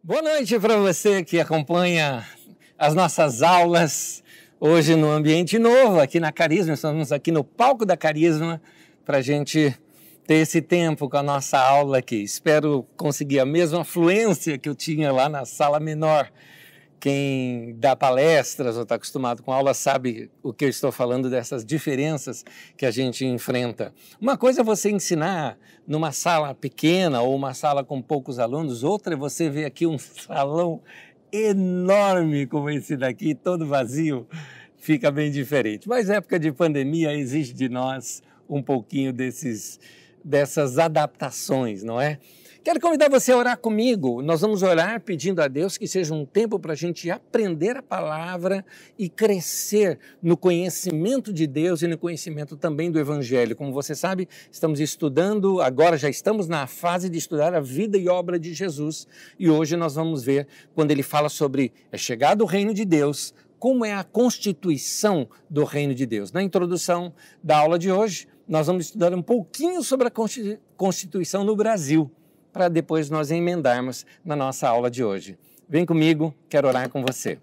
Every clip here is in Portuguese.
Boa noite para você que acompanha as nossas aulas hoje no ambiente novo, aqui na Carisma. Estamos aqui no palco da Carisma para a gente ter esse tempo com a nossa aula aqui. Espero conseguir a mesma fluência que eu tinha lá na sala menor. Quem dá palestras ou está acostumado com aula sabe o que eu estou falando dessas diferenças que a gente enfrenta. Uma coisa é você ensinar numa sala pequena ou uma sala com poucos alunos, outra é você ver aqui um salão enorme como esse daqui, todo vazio, fica bem diferente. Mas época de pandemia exige de nós um pouquinho dessas adaptações, não é? Quero convidar você a orar comigo. Nós vamos orar pedindo a Deus que seja um tempo para a gente aprender a palavra e crescer no conhecimento de Deus e no conhecimento também do Evangelho. Como você sabe, estamos estudando, agora já estamos na fase de estudar a vida e obra de Jesus. E hoje nós vamos ver quando ele fala sobre é chegado o reino de Deus, como é a constituição do reino de Deus. Na introdução da aula de hoje, nós vamos estudar um pouquinho sobre a Constituição no Brasil, para depois nós emendarmos na nossa aula de hoje. Vem comigo, quero orar com você.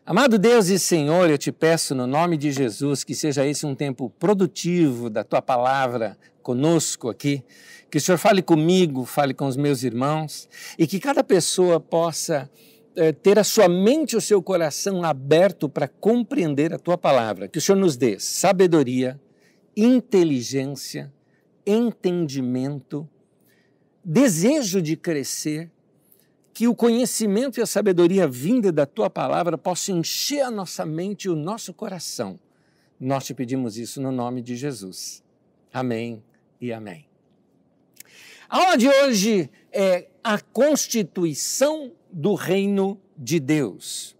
Amado Deus e Senhor, eu te peço no nome de Jesus que seja esse um tempo produtivo da Tua palavra conosco aqui, que o Senhor fale comigo, fale com os meus irmãos e que cada pessoa possa ter a sua mente e o seu coração aberto para compreender a Tua palavra, que o Senhor nos dê sabedoria, inteligência, entendimento, desejo de crescer, que o conhecimento e a sabedoria vinda da Tua palavra possam encher a nossa mente e o nosso coração. Nós te pedimos isso no nome de Jesus. Amém e amém. A aula de hoje é a Constituição do Reino de Deus.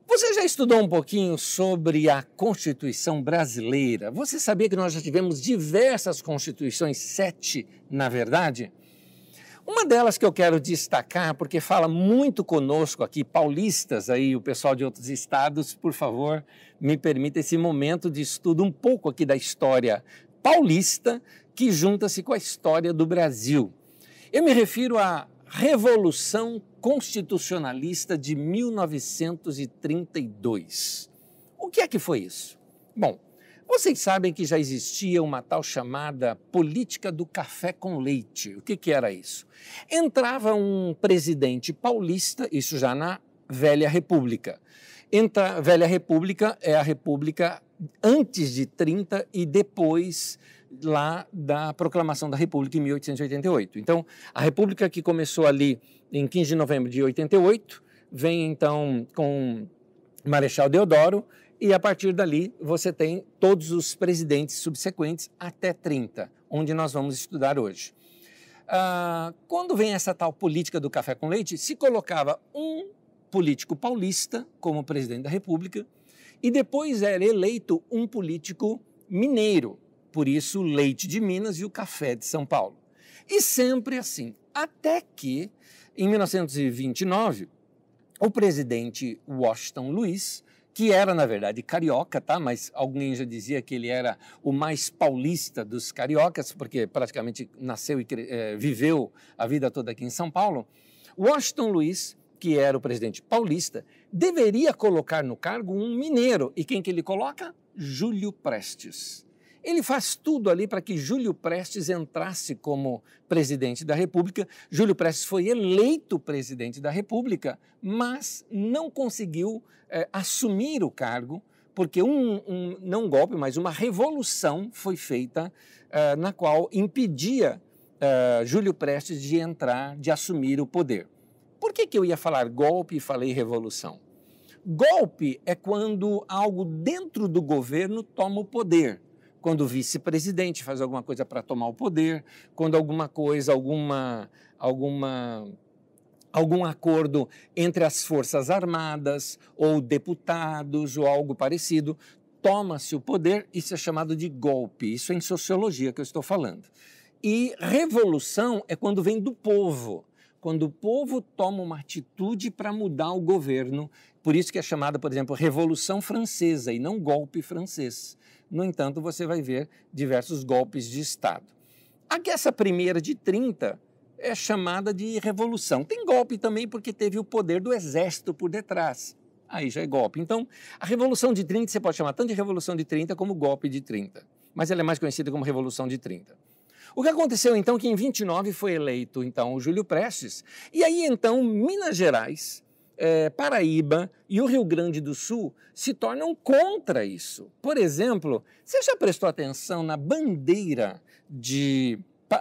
Você já estudou um pouquinho sobre a Constituição brasileira? Você sabia que nós já tivemos diversas constituições, 7 na verdade? Uma delas que eu quero destacar, porque fala muito conosco aqui, paulistas, aí, o pessoal de outros estados, por favor, me permita esse momento de estudo um pouco aqui da história paulista, que junta-se com a história do Brasil. Eu me refiro à Revolução Constitucionalista de 1932. O que é que foi isso? Bom, vocês sabem que já existia uma tal chamada política do café com leite. O que era isso? Entrava um presidente paulista, isso já na Velha República. A Velha República é a República antes de 30 e depois lá da proclamação da República em 1888. Então, a República que começou ali em 15 de novembro de 88, vem então com Marechal Deodoro, e a partir dali você tem todos os presidentes subsequentes até 30, onde nós vamos estudar hoje. Quando vem essa tal política do café com leite, se colocava um político paulista como presidente da República e depois era eleito um político mineiro, por isso o leite de Minas e o café de São Paulo. E sempre assim, até que em 1929 o presidente Washington Luiz, que era, na verdade, carioca, tá? Mas alguém já dizia que ele era o mais paulista dos cariocas, porque praticamente nasceu e viveu a vida toda aqui em São Paulo. Washington Luiz, que era o presidente paulista, deveria colocar no cargo um mineiro. E quem que ele coloca? Júlio Prestes. Ele faz tudo ali para que Júlio Prestes entrasse como presidente da República. Júlio Prestes foi eleito presidente da República, mas não conseguiu assumir o cargo, porque não um golpe, mas uma revolução foi feita na qual impedia Júlio Prestes de entrar, de assumir o poder. Por que eu ia falar golpe e falei revolução? Golpe é quando algo dentro do governo toma o poder. Quando o vice-presidente faz alguma coisa para tomar o poder, quando alguma coisa, algum acordo entre as Forças Armadas ou deputados ou algo parecido, toma-se o poder, isso é chamado de golpe. Isso é em sociologia que eu estou falando. E revolução é quando vem do povo. Quando o povo toma uma atitude para mudar o governo, por isso que é chamada, por exemplo, Revolução Francesa e não golpe francês. No entanto, você vai ver diversos golpes de Estado. Aqui essa primeira de 30 é chamada de revolução. Tem golpe também porque teve o poder do exército por detrás. Aí já é golpe. Então, a Revolução de 30 você pode chamar tanto de Revolução de 30 como golpe de 30. Mas ela é mais conhecida como Revolução de 30. O que aconteceu então é que em 29 foi eleito então o Júlio Prestes. E aí então Minas Gerais, Paraíba e o Rio Grande do Sul se tornam contra isso. Por exemplo, você já prestou atenção na bandeira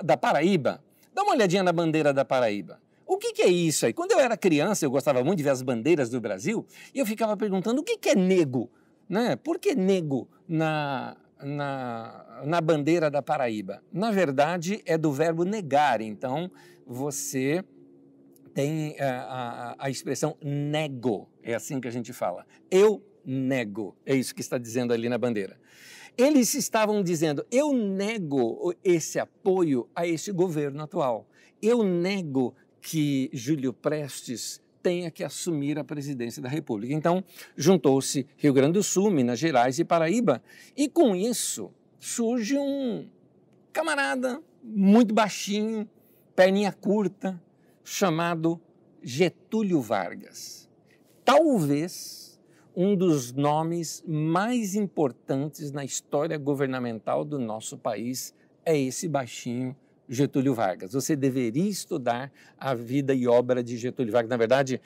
da Paraíba? Dá uma olhadinha na bandeira da Paraíba. O que é isso aí? Quando eu era criança, eu gostava muito de ver as bandeiras do Brasil e eu ficava perguntando o que é nego? Né? Por que nego na bandeira da Paraíba? Na verdade, é do verbo negar. Então, você tem a expressão nego. É assim que a gente fala. Eu nego. É isso que está dizendo ali na bandeira. Eles estavam dizendo, eu nego esse apoio a esse governo atual. Eu nego que Júlio Prestes tenha que assumir a presidência da República. Então, juntou-se Rio Grande do Sul, Minas Gerais e Paraíba, e com isso surge um camarada muito baixinho, perninha curta, chamado Getúlio Vargas. Talvez um dos nomes mais importantes na história governamental do nosso país é esse baixinho Getúlio Vargas. Você deveria estudar a vida e obra de Getúlio Vargas. Na verdade,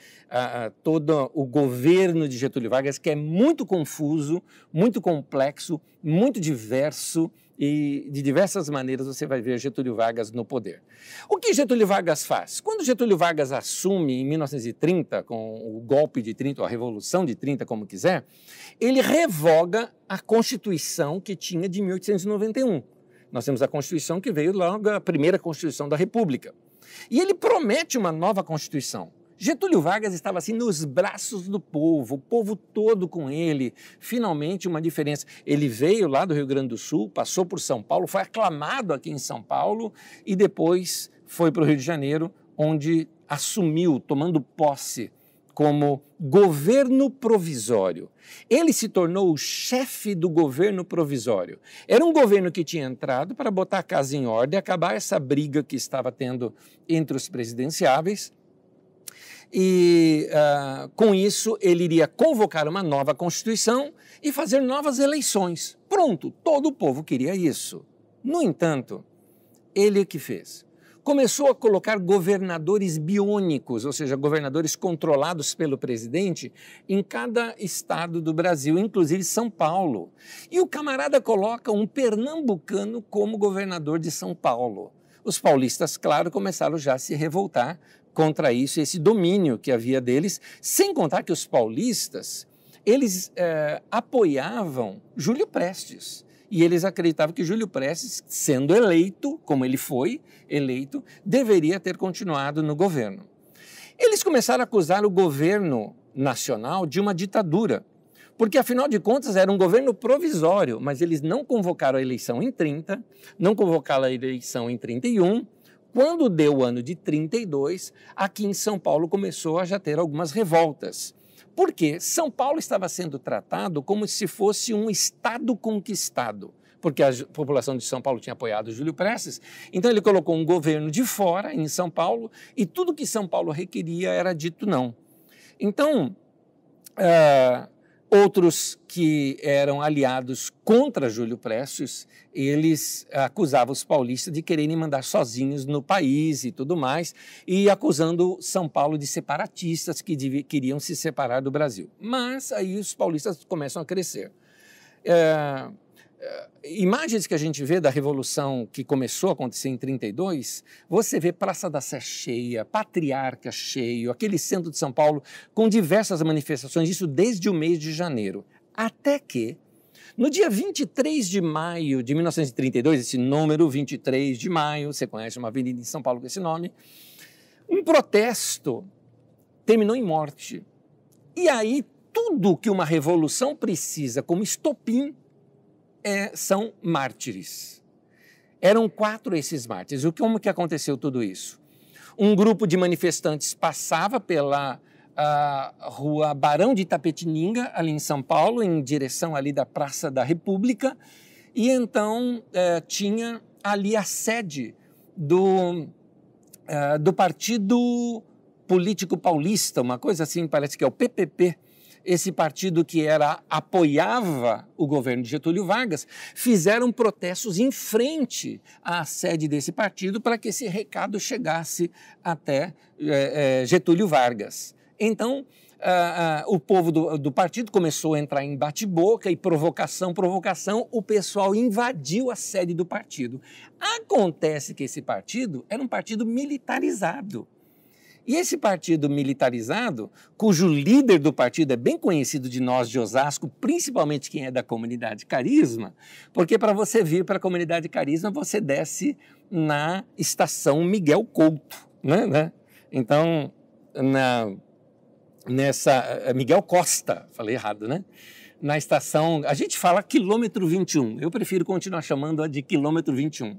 todo o governo de Getúlio Vargas, que é muito confuso, muito complexo, muito diverso e de diversas maneiras você vai ver Getúlio Vargas no poder. O que Getúlio Vargas faz? Quando Getúlio Vargas assume em 1930, com o golpe de 30, ou a Revolução de 30, como quiser, ele revoga a Constituição que tinha de 1891. Nós temos a Constituição que veio logo a primeira Constituição da República. E ele promete uma nova Constituição. Getúlio Vargas estava assim nos braços do povo, o povo todo com ele. Finalmente uma diferença. Ele veio lá do Rio Grande do Sul, passou por São Paulo, foi aclamado aqui em São Paulo e depois foi para o Rio de Janeiro, onde assumiu, tomando posse, como governo provisório. Ele se tornou o chefe do governo provisório. Era um governo que tinha entrado para botar a casa em ordem, acabar essa briga que estava tendo entre os presidenciáveis. E com isso ele iria convocar uma nova Constituição e fazer novas eleições. Pronto, todo o povo queria isso. No entanto, ele o que fez? Começou a colocar governadores biônicos, ou seja, governadores controlados pelo presidente em cada estado do Brasil, inclusive São Paulo. E o camarada coloca um pernambucano como governador de São Paulo. Os paulistas, claro, começaram já a se revoltar contra isso, esse domínio que havia deles, sem contar que os paulistas, eles apoiavam Júlio Prestes. E eles acreditavam que Júlio Prestes, sendo eleito, como ele foi eleito, deveria ter continuado no governo. Eles começaram a acusar o governo nacional de uma ditadura, porque, afinal de contas, era um governo provisório, mas eles não convocaram a eleição em 30, não convocaram a eleição em 31. Quando deu o ano de 32, aqui em São Paulo começou a já ter algumas revoltas. Porque São Paulo estava sendo tratado como se fosse um estado conquistado, porque a população de São Paulo tinha apoiado Júlio Prestes, então ele colocou um governo de fora em São Paulo e tudo que São Paulo requeria era dito não. Então, outros que eram aliados contra Júlio Prestes, eles acusavam os paulistas de quererem mandar sozinhos no país e tudo mais, e acusando São Paulo de separatistas que queriam se separar do Brasil. Mas aí os paulistas começam a crescer. Imagens que a gente vê da Revolução que começou a acontecer em 32, você vê Praça da Sé cheia, Patriarca cheio, aquele centro de São Paulo com diversas manifestações, isso desde o mês de janeiro. Até que, no dia 23 de maio de 1932, esse número 23 de maio, você conhece uma avenida em São Paulo com esse nome, um protesto terminou em morte. E aí, tudo que uma revolução precisa como estopim são mártires. Eram 4 esses mártires. Como que aconteceu tudo isso? Um grupo de manifestantes passava pela rua Barão de Itapetininga, ali em São Paulo, em direção ali da Praça da República, e então tinha ali a sede do Partido Político Paulista, uma coisa assim, parece que é o PPP, esse partido que apoiava o governo de Getúlio Vargas, fizeram protestos em frente à sede desse partido para que esse recado chegasse até Getúlio Vargas. Então, o povo do partido começou a entrar em bate-boca e provocação, o pessoal invadiu a sede do partido. Acontece que esse partido era um partido militarizado. E esse partido militarizado, cujo líder do partido é bem conhecido de nós de Osasco, principalmente quem é da comunidade Carisma, porque para você vir para a comunidade Carisma, você desce na estação Miguel Couto, né? Então, Miguel Costa, falei errado, né? Na estação, a gente fala quilômetro 21, eu prefiro continuar chamando-a de quilômetro 21,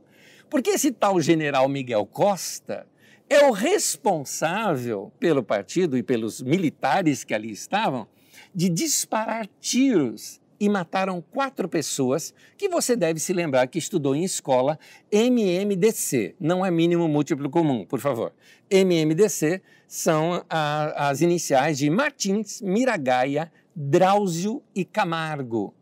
porque esse tal general Miguel Costa é o responsável pelo partido e pelos militares que ali estavam de disparar tiros e mataram 4 pessoas que você deve se lembrar que estudou em escola MMDC, não é mínimo múltiplo comum, por favor. MMDC são as iniciais de Martins, Miragaia, Drauzio e Camargo.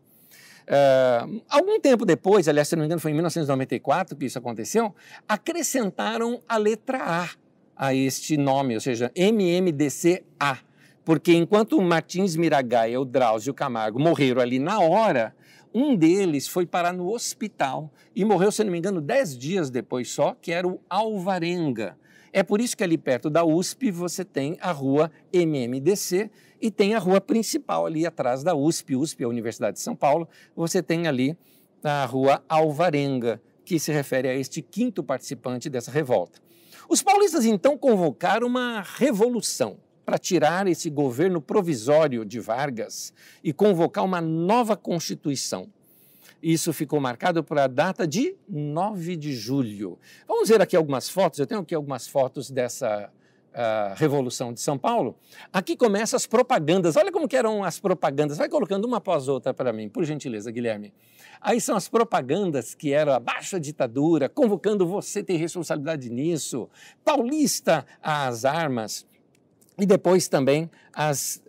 Algum tempo depois, aliás, se não me engano foi em 1994 que isso aconteceu, acrescentaram a letra a este nome, ou seja, MMDC-A, porque enquanto o Martins Miragaia e o Drauzio Camargo morreram ali na hora, um deles foi parar no hospital e morreu, se não me engano, 10 dias depois só, que era o Alvarenga. É por isso que ali perto da USP você tem a rua MMDC e tem a rua principal ali atrás da USP, USP é a Universidade de São Paulo, você tem ali a rua Alvarenga, que se refere a este 5º participante dessa revolta. Os paulistas então convocaram uma revolução para tirar esse governo provisório de Vargas e convocar uma nova Constituição. Isso ficou marcado para a data de 9 de julho. Vamos ver aqui algumas fotos, eu tenho aqui algumas fotos dessa Revolução de São Paulo. Aqui começam as propagandas, olha como que eram as propagandas, vai colocando uma após outra para mim, por gentileza, Guilherme. Aí são as propagandas que eram abaixo a ditadura, convocando você ter responsabilidade nisso, paulista às armas, e depois também as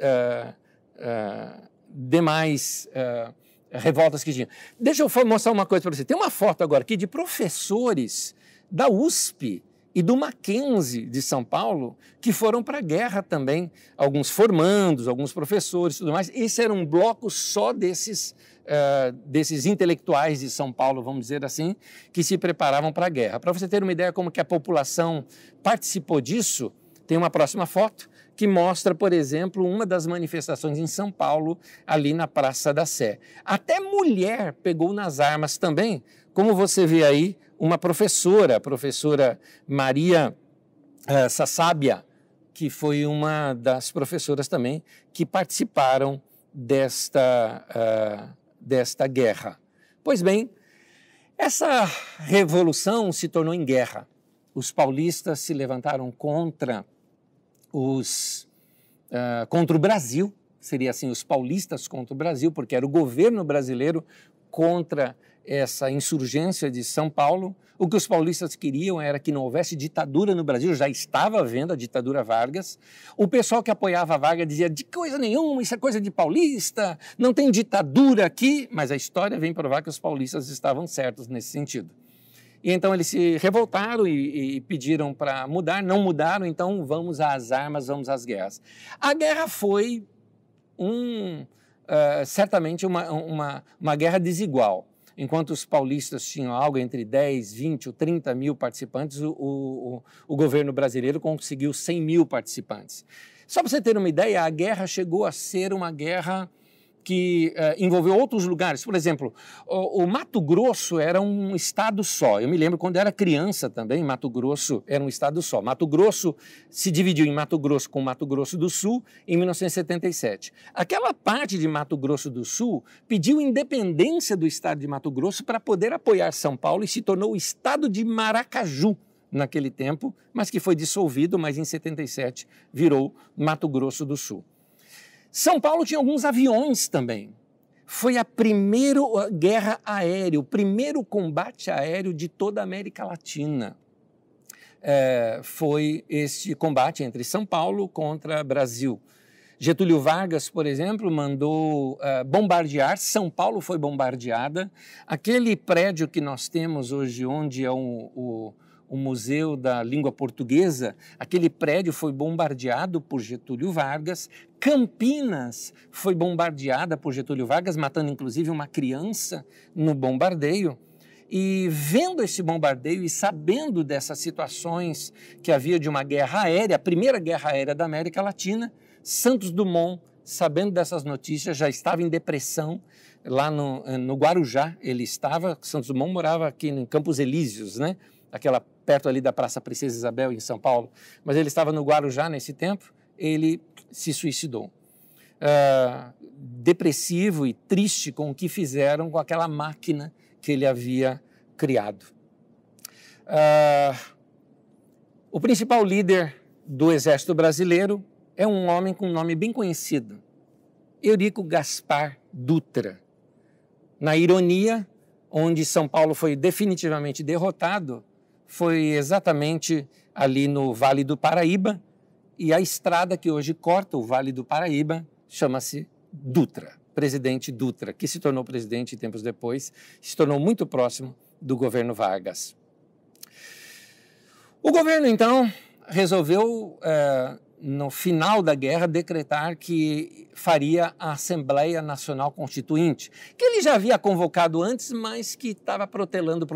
demais revoltas que tinham. Deixa eu mostrar uma coisa para você. Tem uma foto agora aqui de professores da USP e do Mackenzie de São Paulo que foram para a guerra também. Alguns formandos, alguns professores e tudo mais. Esse era um bloco só desses intelectuais de São Paulo, vamos dizer assim, que se preparavam para a guerra. Para você ter uma ideia como que a população participou disso, tem uma próxima foto que mostra, por exemplo, uma das manifestações em São Paulo, ali na Praça da Sé. Até mulher pegou nas armas também, como você vê aí, uma professora, a professora Maria Sassábia, que foi uma das professoras também que participaram desta guerra. Pois bem, essa revolução se tornou em guerra. Os paulistas se levantaram contra o Brasil, seria assim, os paulistas contra o Brasil, porque era o governo brasileiro contra essa insurgência de São Paulo. O que os paulistas queriam era que não houvesse ditadura no Brasil, já estava havendo a ditadura Vargas. O pessoal que apoiava a Vargas dizia, de coisa nenhuma, isso é coisa de paulista, não tem ditadura aqui, mas a história vem provar que os paulistas estavam certos nesse sentido. E então eles se revoltaram e pediram para mudar, não mudaram, então vamos às armas, vamos às guerras. A guerra foi certamente uma guerra desigual. Enquanto os paulistas tinham algo entre 10, 20 ou 30 mil participantes, o governo brasileiro conseguiu 100 mil participantes. Só para você ter uma ideia, a guerra chegou a ser uma guerra que envolveu outros lugares. Por exemplo, o Mato Grosso era um estado só. Eu me lembro quando eu era criança também, Mato Grosso era um estado só. Mato Grosso se dividiu em Mato Grosso com Mato Grosso do Sul em 1977. Aquela parte de Mato Grosso do Sul pediu independência do estado de Mato Grosso para poder apoiar São Paulo e se tornou o estado de Maracaju naquele tempo, mas que foi dissolvido, mas em 77 virou Mato Grosso do Sul. São Paulo tinha alguns aviões também. Foi a primeira guerra aérea, o primeiro combate aéreo de toda a América Latina. foi este combate entre São Paulo contra Brasil. Getúlio Vargas, por exemplo, mandou bombardear, São Paulo foi bombardeada. Aquele prédio que nós temos hoje, onde é o Museu da Língua Portuguesa, aquele prédio foi bombardeado por Getúlio Vargas. Campinas foi bombardeada por Getúlio Vargas, matando inclusive uma criança no bombardeio. E vendo esse bombardeio e sabendo dessas situações que havia de uma guerra aérea, a primeira guerra aérea da América Latina, Santos Dumont, sabendo dessas notícias, já estava em depressão lá no Guarujá. Ele estava, Santos Dumont morava aqui em Campos Elíseos, né? Perto ali da Praça Princesa Isabel, em São Paulo. Mas ele estava no Guarujá nesse tempo, ele se suicidou. Depressivo e triste com o que fizeram com aquela máquina que ele havia criado. O principal líder do Exército Brasileiro é um homem com um nome bem conhecido, Eurico Gaspar Dutra. Na ironia, onde São Paulo foi definitivamente derrotado, foi exatamente ali no Vale do Paraíba, e a estrada que hoje corta o Vale do Paraíba chama-se Dutra, presidente Dutra, que se tornou presidente tempos depois, se tornou muito próximo do governo Vargas. O governo, então, resolveu, no final da guerra, decretar que faria a Assembleia Nacional Constituinte, que ele já havia convocado antes, mas que estava protelando,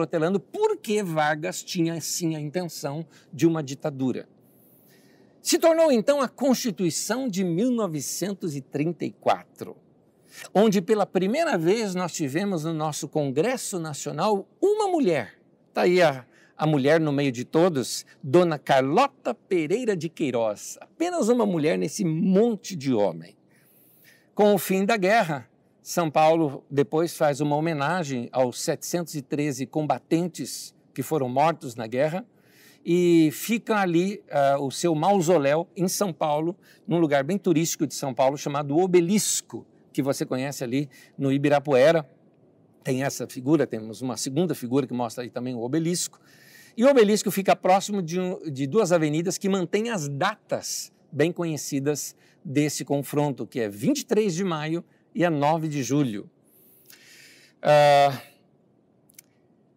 porque Vargas tinha, sim, a intenção de uma ditadura. Se tornou, então, a Constituição de 1934, onde, pela primeira vez, nós tivemos no nosso Congresso Nacional uma mulher. Está aí a mulher no meio de todos, Dona Carlota Pereira de Queiroz, apenas uma mulher nesse monte de homem. Com o fim da guerra, São Paulo depois faz uma homenagem aos 713 combatentes que foram mortos na guerra e fica ali o seu mausoléu em São Paulo, num lugar bem turístico de São Paulo chamado Obelisco, que você conhece ali no Ibirapuera. Tem essa figura, temos uma segunda figura que mostra aí também o Obelisco. E o Obelisco fica próximo de duas avenidas que mantêm as datas bem conhecidas desse confronto, que é 23 de maio e a 9 de julho.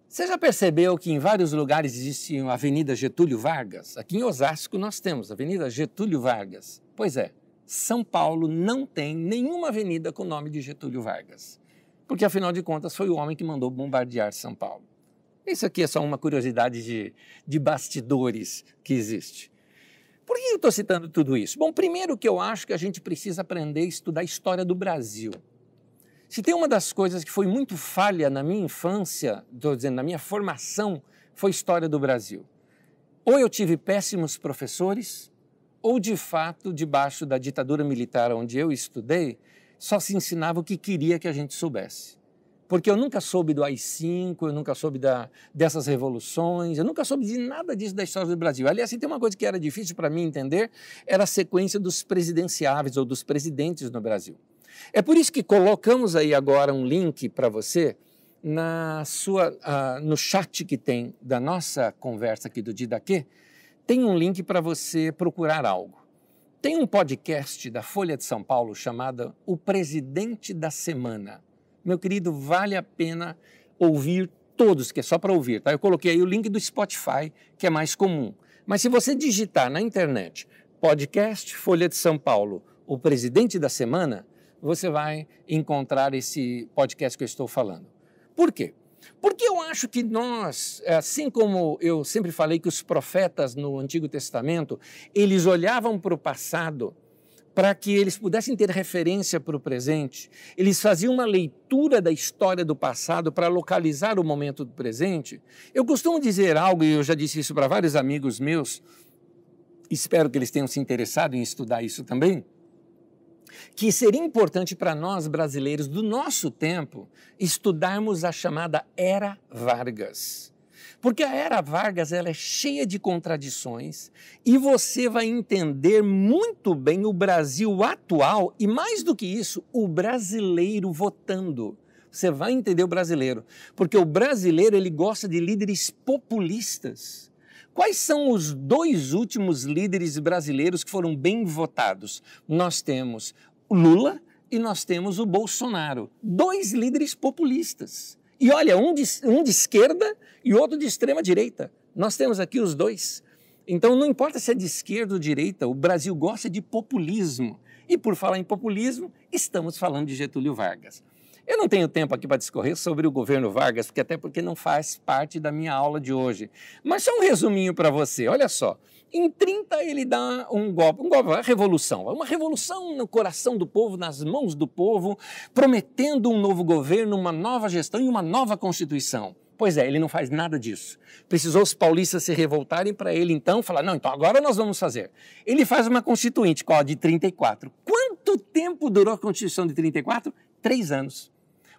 Você já percebeu que em vários lugares existe a Avenida Getúlio Vargas? Aqui em Osasco nós temos a Avenida Getúlio Vargas. Pois é, São Paulo não tem nenhuma avenida com o nome de Getúlio Vargas, porque afinal de contas foi o homem que mandou bombardear São Paulo. Isso aqui é só uma curiosidade de bastidores que existe. Por que eu estou citando tudo isso? Bom, primeiro que eu acho que a gente precisa aprender a estudar a história do Brasil. Se tem uma das coisas que foi muito falha na minha infância, estou dizendo, na minha formação, foi a história do Brasil. Ou eu tive péssimos professores, ou de fato, debaixo da ditadura militar onde eu estudei, só se ensinava o que queria que a gente soubesse. Porque eu nunca soube do AI-5, eu nunca soube dessas revoluções, eu nunca soube de nada disso da história do Brasil. Aliás, se tem uma coisa que era difícil para mim entender, era a sequência dos presidenciáveis ou dos presidentes no Brasil. É por isso que colocamos aí agora um link para você no chat que tem da nossa conversa aqui do Didaquê, tem um link para você procurar algo. Tem um podcast da Folha de São Paulo chamado O Presidente da Semana. Meu querido, vale a pena ouvir todos, que é só para ouvir, tá? Eu coloquei aí o link do Spotify, que é mais comum. Mas se você digitar na internet, podcast Folha de São Paulo, O Presidente da Semana, você vai encontrar esse podcast que eu estou falando. Por quê? Porque eu acho que nós, assim como eu sempre falei que os profetas no Antigo Testamento, eles olhavam para o passado para que eles pudessem ter referência para o presente, eles faziam uma leitura da história do passado para localizar o momento do presente. Eu costumo dizer algo, e eu já disse isso para vários amigos meus, espero que eles tenham se interessado em estudar isso também, que seria importante para nós brasileiros do nosso tempo estudarmos a chamada Era Vargas. Porque a Era Vargas ela é cheia de contradições e você vai entender muito bem o Brasil atual e, mais do que isso, o brasileiro votando. Você vai entender o brasileiro, porque o brasileiro ele gosta de líderes populistas. Quais são os dois últimos líderes brasileiros que foram bem votados? Nós temos o Lula e nós temos o Bolsonaro. Dois líderes populistas. E olha, um de esquerda e outro de extrema direita. Nós temos aqui os dois. Então não importa se é de esquerda ou direita, o Brasil gosta de populismo. E por falar em populismo, estamos falando de Getúlio Vargas. Eu não tenho tempo aqui para discorrer sobre o governo Vargas, porque não faz parte da minha aula de hoje. Mas só um resuminho para você, olha só. Em 30 ele dá um golpe, uma revolução no coração do povo, nas mãos do povo, prometendo um novo governo, uma nova gestão e uma nova Constituição. Pois é, ele não faz nada disso. Precisou os paulistas se revoltarem para ele então falar, não, então agora nós vamos fazer. Ele faz uma Constituinte, qual? De 34. Quanto tempo durou a Constituição de 34? 3 anos.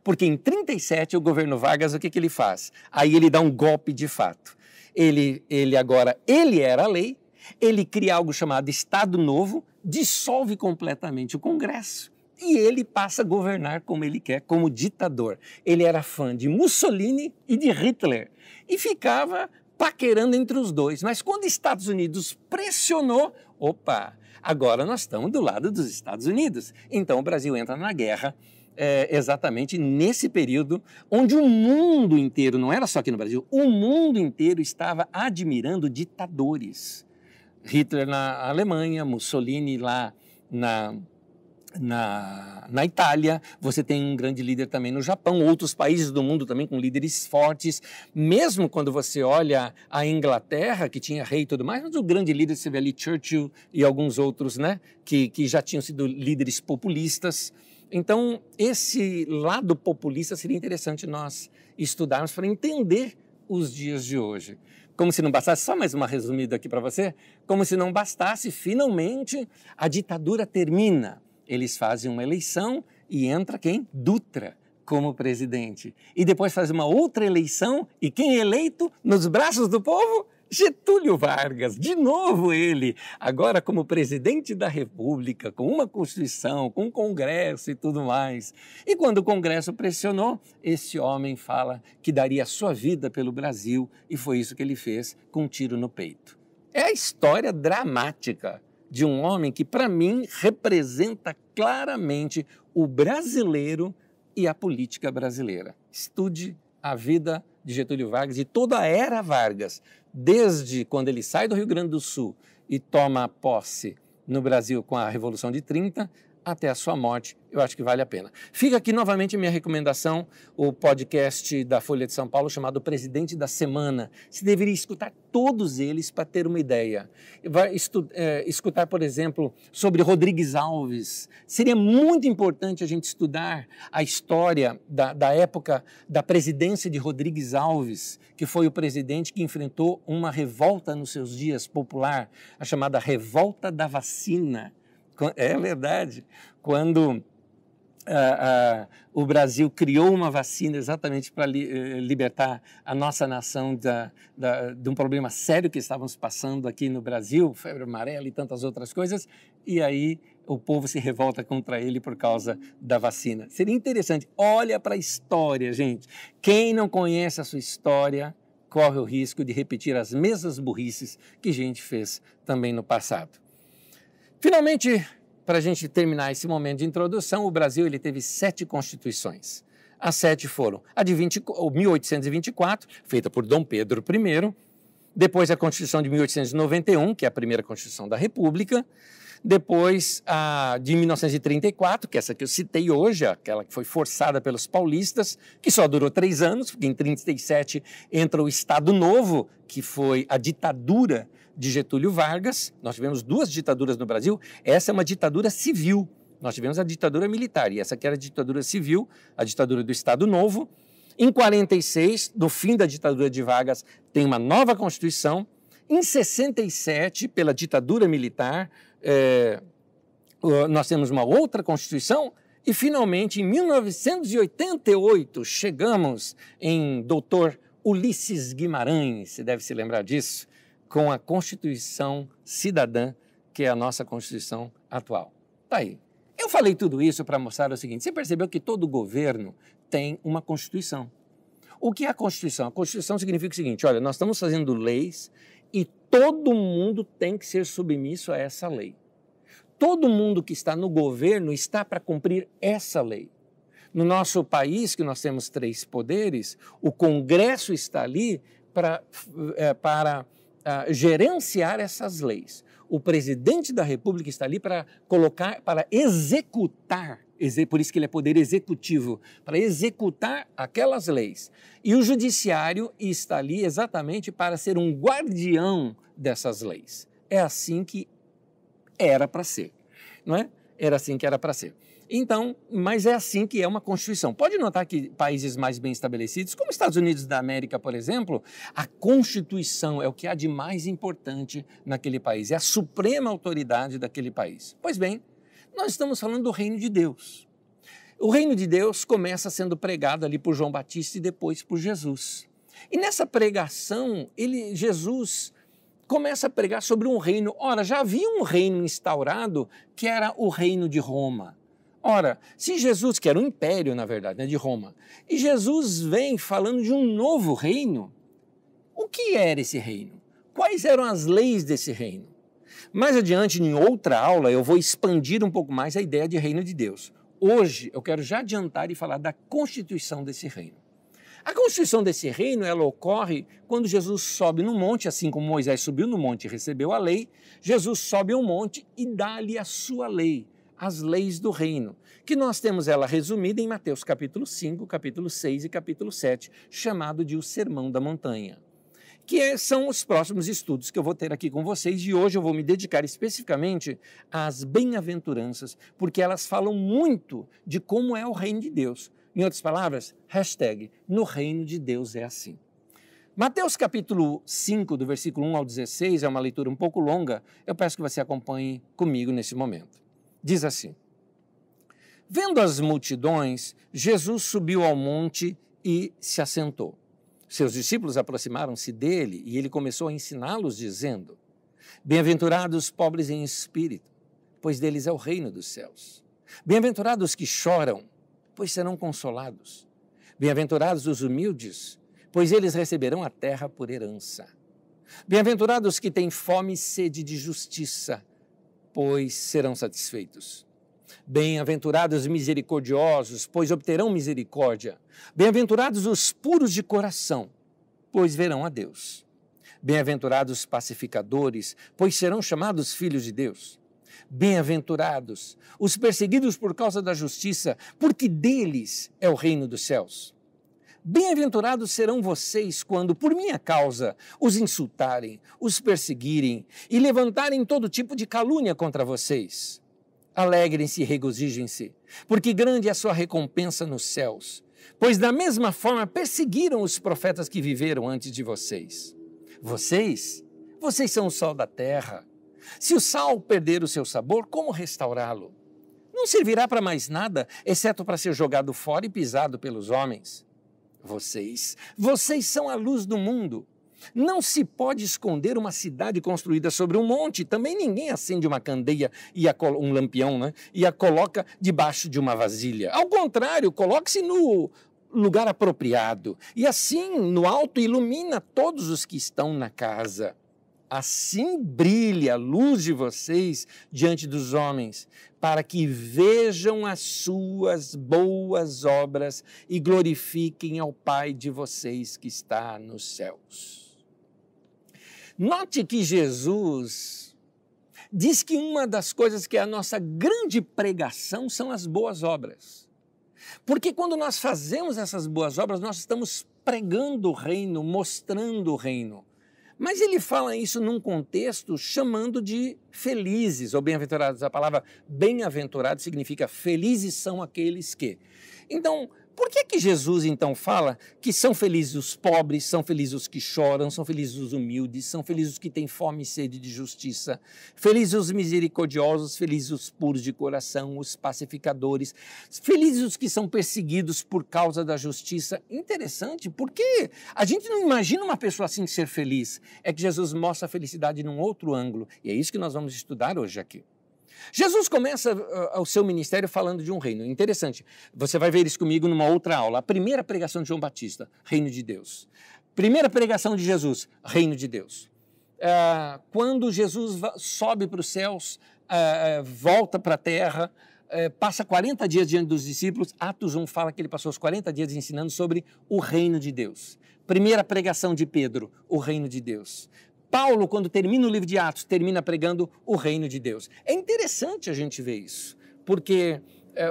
Porque em 37 o governo Vargas, o que ele faz? Aí ele dá um golpe de fato. Ele era a lei, ele cria algo chamado Estado Novo, dissolve completamente o Congresso e ele passa a governar como ele quer, como ditador. Ele era fã de Mussolini e de Hitler e ficava paquerando entre os dois. Mas quando os Estados Unidos pressionou, opa, agora nós estamos do lado dos Estados Unidos. Então o Brasil entra na guerra. Exatamente nesse período onde o mundo inteiro, não era só aqui no Brasil, o mundo inteiro estava admirando ditadores. Hitler na Alemanha, Mussolini lá na Itália, você tem um grande líder também no Japão, outros países do mundo também com líderes fortes. Mesmo quando você olha a Inglaterra, que tinha rei e tudo mais, mas o grande líder, você vê ali Churchill e alguns outros, né, que já tinham sido líderes populistas. Então, esse lado populista seria interessante nós estudarmos para entender os dias de hoje. Como se não bastasse, só mais uma resumida aqui para você, como se não bastasse, finalmente a ditadura termina. Eles fazem uma eleição e entra quem? Dutra como presidente. E depois faz uma outra eleição e quem é eleito nos braços do povo? Getúlio Vargas, de novo ele, agora como presidente da República, com uma Constituição, com um Congresso e tudo mais. E quando o Congresso pressionou, esse homem fala que daria a sua vida pelo Brasil e foi isso que ele fez com um tiro no peito. É a história dramática de um homem que, para mim, representa claramente o brasileiro e a política brasileira. Estude a vida de Getúlio Vargas e toda a era Vargas, desde quando ele sai do Rio Grande do Sul e toma posse no Brasil com a Revolução de 30, até a sua morte, eu acho que vale a pena. Fica aqui novamente a minha recomendação, o podcast da Folha de São Paulo chamado Presidente da Semana. Você deveria escutar todos eles para ter uma ideia. Vai escutar, por exemplo, sobre Rodrigues Alves. Seria muito importante a gente estudar a história da época da presidência de Rodrigues Alves, que foi o presidente que enfrentou uma revolta nos seus dias popular, a chamada Revolta da Vacina. É verdade, quando o Brasil criou uma vacina exatamente para libertar a nossa nação de um problema sério que estávamos passando aqui no Brasil, febre amarela e tantas outras coisas, e aí o povo se revolta contra ele por causa da vacina. Seria interessante, olha para a história, gente. Quem não conhece a sua história corre o risco de repetir as mesmas burrices que a gente fez também no passado. Finalmente, para a gente terminar esse momento de introdução, o Brasil ele teve 7 constituições. As 7 foram a de 1824, feita por Dom Pedro I, depois a Constituição de 1891, que é a primeira Constituição da República, depois a de 1934, que é essa que eu citei hoje, aquela que foi forçada pelos paulistas, que só durou 3 anos, porque em 1937 entra o Estado Novo, que foi a ditadura de Getúlio Vargas. Nós tivemos 2 ditaduras no Brasil, essa é uma ditadura civil. Nós tivemos a ditadura militar e essa aqui era a ditadura civil, a ditadura do Estado Novo. Em 46, no fim da ditadura de Vargas, tem uma nova Constituição. Em 67, pela ditadura militar, nós temos uma outra Constituição. E, finalmente, em 1988, chegamos em Dr. Ulisses Guimarães, você deve se lembrar disso, com a Constituição Cidadã, que é a nossa Constituição atual. Tá aí. Eu falei tudo isso para mostrar o seguinte, você percebeu que todo governo tem uma Constituição. O que é a Constituição? A Constituição significa o seguinte, olha, nós estamos fazendo leis e todo mundo tem que ser submisso a essa lei. Todo mundo que está no governo está para cumprir essa lei. No nosso país, que nós temos 3 poderes, o Congresso está ali para gerenciar essas leis. O presidente da República está ali para colocar, para executar, por isso que ele é poder executivo, para executar aquelas leis. E o judiciário está ali exatamente para ser um guardião dessas leis. É assim que era para ser, não é? Era assim que era para ser. Então, mas é assim que é uma Constituição. Pode notar que países mais bem estabelecidos, como Estados Unidos da América, por exemplo, a Constituição é o que há de mais importante naquele país, é a suprema autoridade daquele país. Pois bem, nós estamos falando do reino de Deus. O reino de Deus começa sendo pregado ali por João Batista e depois por Jesus. E nessa pregação, Jesus começa a pregar sobre um reino. Ora, já havia um reino instaurado que era o reino de Roma. Ora, se Jesus, que era um império, na verdade, né, de Roma, e Jesus vem falando de um novo reino, o que era esse reino? Quais eram as leis desse reino? Mais adiante, em outra aula, eu vou expandir um pouco mais a ideia de reino de Deus. Hoje, eu quero já adiantar e falar da constituição desse reino. A constituição desse reino, ela ocorre quando Jesus sobe no monte, assim como Moisés subiu no monte e recebeu a lei, Jesus sobe ao monte e dá-lhe a sua lei, as leis do reino, que nós temos ela resumida em Mateus capítulo 5, capítulo 6 e capítulo 7, chamado de o Sermão da Montanha, que são os próximos estudos que eu vou ter aqui com vocês, e hoje eu vou me dedicar especificamente às bem-aventuranças, porque elas falam muito de como é o reino de Deus. Em outras palavras, no reino de Deus é assim. Mateus capítulo 5, do versículo 1 ao 16, é uma leitura um pouco longa, eu peço que você acompanhe comigo nesse momento. Diz assim: vendo as multidões, Jesus subiu ao monte e se assentou. Seus discípulos aproximaram-se dele e ele começou a ensiná-los, dizendo: bem-aventurados os pobres em espírito, pois deles é o reino dos céus. Bem-aventurados os que choram, pois serão consolados. Bem-aventurados os humildes, pois eles receberão a terra por herança. Bem-aventurados os que têm fome e sede de justiça, pois serão satisfeitos. Bem-aventurados os misericordiosos, pois obterão misericórdia. Bem-aventurados os puros de coração, pois verão a Deus. Bem-aventurados os pacificadores, pois serão chamados filhos de Deus. Bem-aventurados os perseguidos por causa da justiça, porque deles é o reino dos céus. Bem-aventurados serão vocês quando, por minha causa, os insultarem, os perseguirem e levantarem todo tipo de calúnia contra vocês. Alegrem-se e regozijem-se, porque grande é a sua recompensa nos céus, pois da mesma forma perseguiram os profetas que viveram antes de vocês. Vocês são o sal da terra. Se o sal perder o seu sabor, como restaurá-lo? Não servirá para mais nada, exceto para ser jogado fora e pisado pelos homens. Vocês são a luz do mundo. Não se pode esconder uma cidade construída sobre um monte. Também ninguém acende uma candeia e um lampião, né? E a coloca debaixo de uma vasilha. Ao contrário, coloque-se no lugar apropriado. E assim, no alto, ilumina todos os que estão na casa. Assim brilhe a luz de vocês diante dos homens, para que vejam as suas boas obras e glorifiquem ao Pai de vocês que está nos céus. Note que Jesus diz que uma das coisas que é a nossa grande pregação são as boas obras. Porque quando nós fazemos essas boas obras, nós estamos pregando o reino, mostrando o reino. Mas ele fala isso num contexto chamando de felizes ou bem-aventurados. A palavra bem-aventurado significa felizes são aqueles que. Então, por que Jesus então fala que são felizes os pobres, são felizes os que choram, são felizes os humildes, são felizes os que têm fome e sede de justiça, felizes os misericordiosos, felizes os puros de coração, os pacificadores, felizes os que são perseguidos por causa da justiça? Interessante, porque a gente não imagina uma pessoa assim ser feliz. É que Jesus mostra a felicidade num outro ângulo, e é isso que nós vamos estudar hoje aqui. Jesus começa o seu ministério falando de um reino. Interessante, você vai ver isso comigo numa outra aula. A primeira pregação de João Batista, reino de Deus. Primeira pregação de Jesus, reino de Deus. quando Jesus sobe para os céus, volta para a terra, passa 40 dias diante dos discípulos. Atos 1 fala que ele passou os 40 dias ensinando sobre o reino de Deus. Primeira pregação de Pedro, o reino de Deus. Paulo, quando termina o livro de Atos, termina pregando o reino de Deus. É interessante a gente ver isso, porque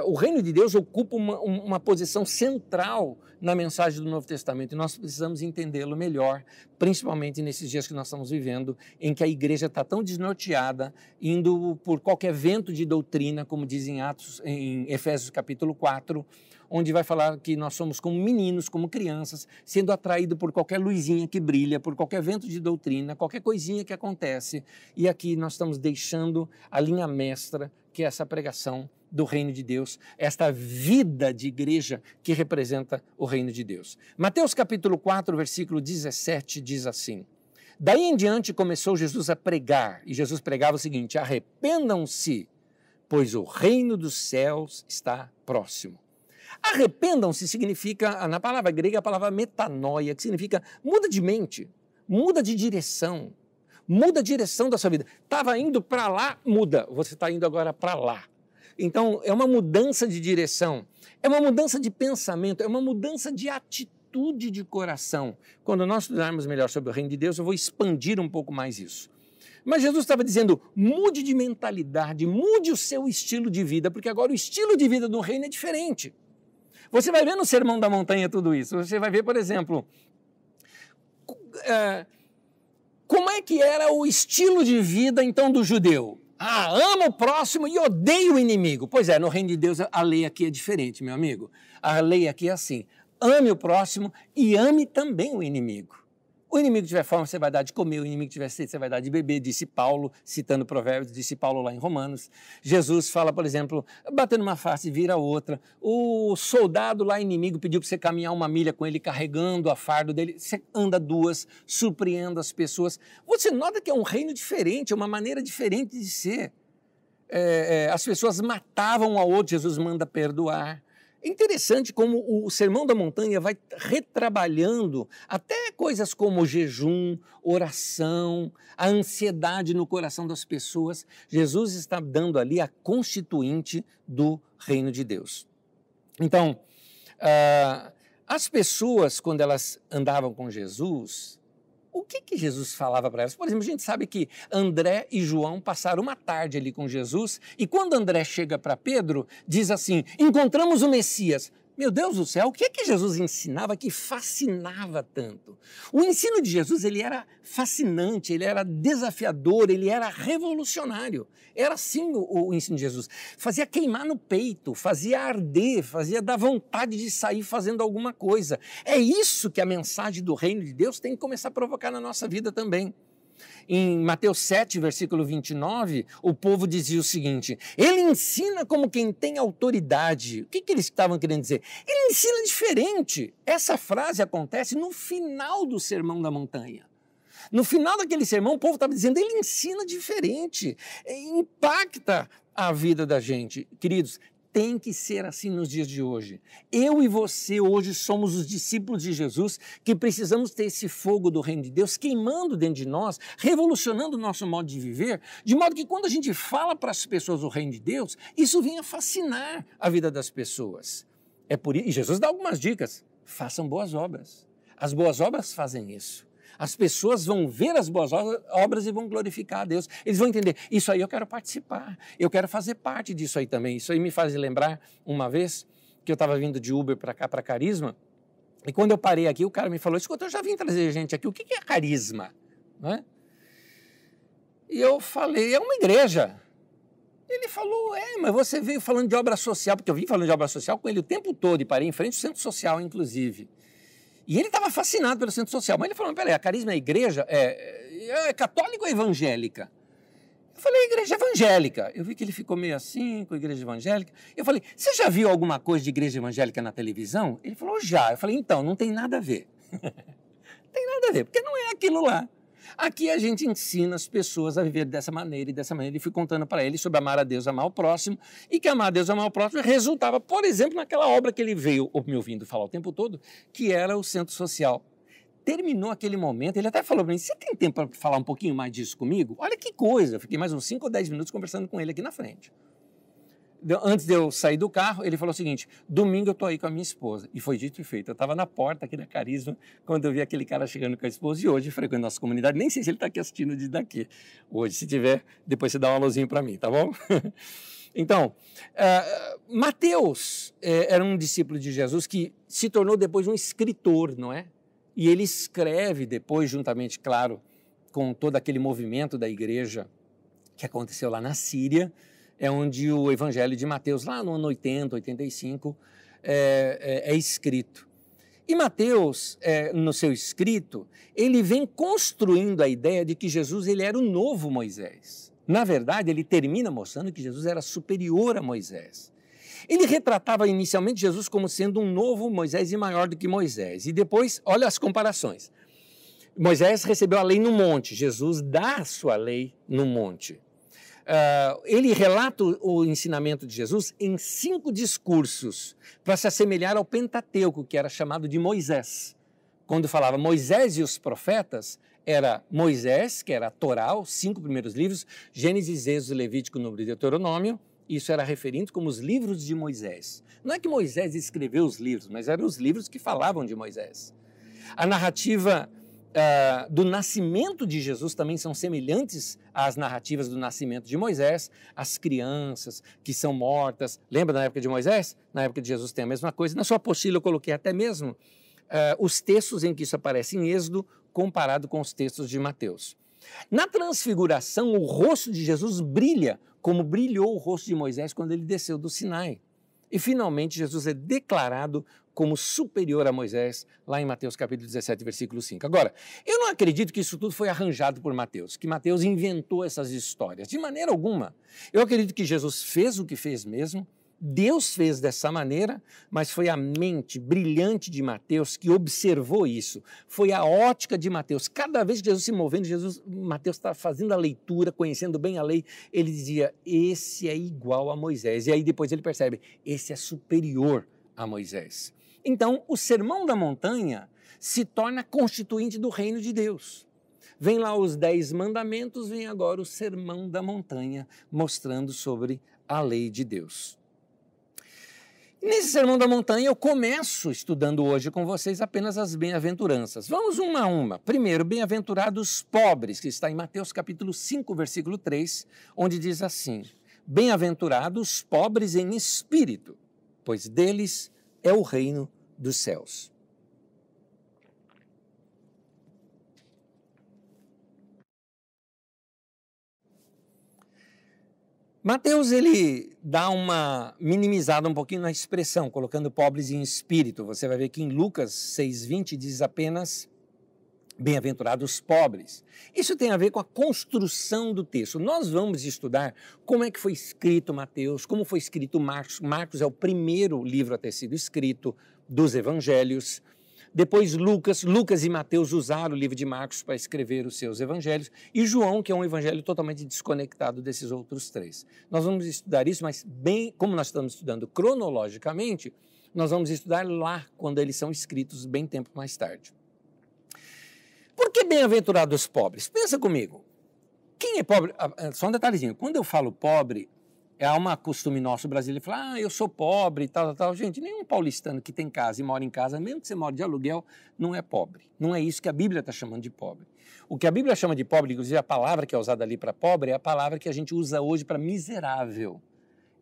o reino de Deus ocupa uma posição central na mensagem do Novo Testamento e nós precisamos entendê-lo melhor, principalmente nesses dias que nós estamos vivendo, em que a igreja está tão desnorteada, indo por qualquer vento de doutrina, como diz em Efésios capítulo 4, onde vai falar que nós somos como meninos, como crianças, sendo atraídos por qualquer luzinha que brilha, por qualquer vento de doutrina, qualquer coisinha que acontece. E aqui nós estamos deixando a linha mestra, que é essa pregação do reino de Deus, esta vida de igreja que representa o reino de Deus. Mateus capítulo 4, versículo 17 diz assim: daí em diante começou Jesus a pregar, e Jesus pregava o seguinte: arrependam-se, pois o reino dos céus está próximo. Arrependam-se significa, na palavra grega, a palavra metanoia, que significa muda de mente, muda de direção, muda a direção da sua vida. Estava indo para lá, muda, você está indo agora para lá. Então, é uma mudança de direção, é uma mudança de pensamento, é uma mudança de atitude de coração. Quando nós estudarmos melhor sobre o reino de Deus, eu vou expandir um pouco mais isso. Mas Jesus estava dizendo, mude de mentalidade, mude o seu estilo de vida, porque agora o estilo de vida do reino é diferente. Você vai ver no Sermão da Montanha tudo isso. Você vai ver, por exemplo, como é que era o estilo de vida, então, do judeu. Ama o próximo e odeia o inimigo. Pois é, no reino de Deus a lei aqui é diferente, meu amigo. A lei aqui é assim, ame o próximo e ame também o inimigo. O inimigo tiver fome, você vai dar de comer. O inimigo tiver sede, você vai dar de beber, disse Paulo, citando Provérbios, disse Paulo lá em Romanos. Jesus fala, por exemplo, batendo uma face, vira outra. O soldado lá inimigo pediu para você caminhar 1 milha com ele, carregando a fardo dele. Você anda 2, surpreenda as pessoas. Você nota que é um reino diferente, é uma maneira diferente de ser. As pessoas matavam um ao outro, Jesus manda perdoar. É interessante como o Sermão da Montanha vai retrabalhando até coisas como jejum, oração, a ansiedade no coração das pessoas. Jesus está dando ali a constituinte do reino de Deus. Então, as pessoas, quando elas andavam com Jesus, o que Jesus falava para elas? Por exemplo, a gente sabe que André e João passaram uma tarde ali com Jesus e quando André chega para Pedro, diz assim, encontramos o Messias. Meu Deus do céu, o que é que Jesus ensinava que fascinava tanto? O ensino de Jesus, ele era fascinante, ele era desafiador, ele era revolucionário. Era assim o ensino de Jesus. Fazia queimar no peito, fazia arder, fazia dar vontade de sair fazendo alguma coisa. É isso que a mensagem do reino de Deus tem que começar a provocar na nossa vida também. Em Mateus 7, versículo 29, o povo dizia o seguinte, ele ensina como quem tem autoridade. O que eles estavam querendo dizer? Ele ensina diferente. Essa frase acontece no final do Sermão da Montanha. No final daquele sermão, o povo estava dizendo, ele ensina diferente, impacta a vida da gente. Queridos, tem que ser assim nos dias de hoje. Eu e você hoje somos os discípulos de Jesus que precisamos ter esse fogo do reino de Deus queimando dentro de nós, revolucionando o nosso modo de viver, de modo que quando a gente fala para as pessoas o reino de Deus, isso venha fascinar a vida das pessoas. E Jesus dá algumas dicas. Façam boas obras. As boas obras fazem isso. As pessoas vão ver as boas obras e vão glorificar a Deus. Eles vão entender, isso aí eu quero participar, eu quero fazer parte disso aí também. Isso aí me faz lembrar uma vez que eu estava vindo de Uber para cá, para Carisma, e quando eu parei aqui, o cara me falou, escuta, eu já vim trazer gente aqui, o que é Carisma? Não é? E eu falei, é uma igreja. Ele falou, mas você veio falando de obra social, porque eu vim falando de obra social com ele o tempo todo, e parei em frente ao centro social, inclusive. E ele estava fascinado pelo centro social. Mas ele falou, peraí, a Carisma é igreja? É católica ou evangélica? Eu falei, igreja evangélica. Eu vi que ele ficou meio assim com a igreja evangélica. Eu falei, você já viu alguma coisa de igreja evangélica na televisão? Ele falou, já. Eu falei, então, não tem nada a ver. Não tem nada a ver, porque não é aquilo lá. Aqui a gente ensina as pessoas a viver dessa maneira e dessa maneira. Ele foi contando para ele sobre amar a Deus, amar o próximo, e que amar a Deus, amar o próximo resultava, por exemplo, naquela obra que ele veio me ouvindo falar o tempo todo, que era o centro social. terminou aquele momento, ele até falou para mim, você tem tempo para falar um pouquinho mais disso comigo? Olha que coisa, eu fiquei mais uns 5 ou 10 minutos conversando com ele aqui na frente. Antes de eu sair do carro, ele falou o seguinte, domingo eu estou aí com a minha esposa. E foi dito e feito, eu estava na porta aqui da Carisma, quando eu vi aquele cara chegando com a esposa, e hoje frequento nossa comunidade, nem sei se ele está aqui assistindo de daqui. Hoje, se tiver, depois você dá um alôzinho para mim, tá bom? Então, Mateus era um discípulo de Jesus que se tornou depois um escritor, não é? E ele escreve depois, juntamente, claro, com todo aquele movimento da igreja que aconteceu lá na Síria, é onde o Evangelho de Mateus, lá no ano 80, 85, é escrito. E Mateus, no seu escrito, ele vem construindo a ideia de que Jesus ele era o novo Moisés. Na verdade, ele termina mostrando que Jesus era superior a Moisés. Ele retratava inicialmente Jesus como sendo um novo Moisés e maior do que Moisés. E depois, olha as comparações. Moisés recebeu a lei no monte, Jesus dá a sua lei no monte. Ele relata o ensinamento de Jesus em 5 discursos para se assemelhar ao Pentateuco, que era chamado de Moisés. Quando falava Moisés e os profetas, era Moisés, que era a Torá, os 5 primeiros livros, Gênesis, Êxodo, Levítico, Número e Deuteronômio. Isso era referido como os livros de Moisés. Não é que Moisés escreveu os livros, mas eram os livros que falavam de Moisés. A narrativa do nascimento de Jesus também são semelhantes às narrativas do nascimento de Moisés, as crianças que são mortas. Lembra na época de Moisés? Na época de Jesus tem a mesma coisa. Na sua apostila eu coloquei até mesmo os textos em que isso aparece em Êxodo comparado com os textos de Mateus. Na transfiguração, o rosto de Jesus brilha como brilhou o rosto de Moisés quando ele desceu do Sinai. E finalmente Jesus é declarado como superior a Moisés, lá em Mateus capítulo 17, versículo 5. Agora, eu não acredito que isso tudo foi arranjado por Mateus, que Mateus inventou essas histórias, de maneira alguma. Eu acredito que Jesus fez o que fez mesmo, Deus fez dessa maneira, mas foi a mente brilhante de Mateus que observou isso. Foi a ótica de Mateus. Cada vez que Jesus se movendo, Mateus estava fazendo a leitura, conhecendo bem a lei, ele dizia, esse é igual a Moisés. E aí depois ele percebe, esse é superior a Moisés. Então, o Sermão da Montanha se torna constituinte do reino de Deus. Vem lá os 10 mandamentos, vem agora o Sermão da Montanha, mostrando sobre a lei de Deus. Nesse Sermão da Montanha, eu começo estudando hoje com vocês apenas as bem-aventuranças. Vamos uma a uma. Primeiro, bem-aventurados pobres, que está em Mateus capítulo 5, versículo 3, onde diz assim, bem-aventurados pobres em espírito, pois deles é o reino dos céus. Mateus, ele dá uma minimizada um pouquinho na expressão, colocando pobres em espírito. Você vai ver que em Lucas 6,20 diz apenas bem-aventurados pobres. Isso tem a ver com a construção do texto. Nós vamos estudar como é que foi escrito Mateus, como foi escrito Marcos. Marcos é o primeiro livro a ter sido escrito dos evangelhos. Depois Lucas e Mateus usaram o livro de Marcos para escrever os seus evangelhos, e João, que é um evangelho totalmente desconectado desses outros 3. Nós vamos estudar isso, mas bem, como nós estamos estudando cronologicamente, nós vamos estudar lá, quando eles são escritos bem tempo mais tarde. Por que bem-aventurados pobres? Pensa comigo, quem é pobre? Só um detalhezinho, quando eu falo pobre, há um costume nosso brasileiro falar, eu sou pobre e tal, tal. Gente, nenhum paulistano que tem casa e mora em casa, mesmo que você mora de aluguel, não é pobre. Não é isso que a Bíblia está chamando de pobre. O que a Bíblia chama de pobre, inclusive a palavra que é usada ali para pobre, é a palavra que a gente usa hoje para miserável.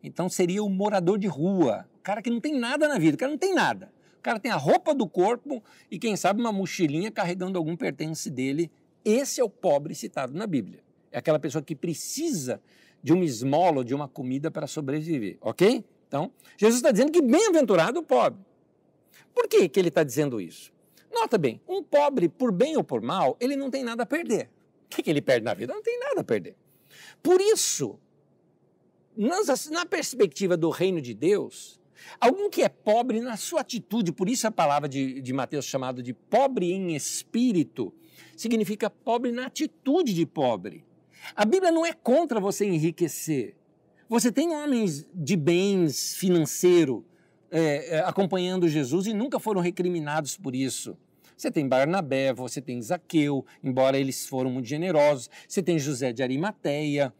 Então seria o morador de rua, o cara que não tem nada na vida, o cara não tem nada. O cara tem a roupa do corpo e, quem sabe, uma mochilinha carregando algum pertence dele. Esse é o pobre citado na Bíblia. É aquela pessoa que precisa de uma esmola ou de uma comida para sobreviver, ok? Então, Jesus está dizendo que bem-aventurado o pobre. Por que ele está dizendo isso? Nota bem, um pobre, por bem ou por mal, ele não tem nada a perder. O que ele perde na vida? Não tem nada a perder. Por isso, na perspectiva do reino de Deus, alguém que é pobre na sua atitude, por isso a palavra de Mateus chamado de pobre em espírito, significa pobre na atitude de pobre. A Bíblia não é contra você enriquecer. Você tem homens de bens financeiro acompanhando Jesus e nunca foram recriminados por isso. Você tem Barnabé, você tem Zaqueu, embora eles foram muito generosos, você tem José de Arimateia,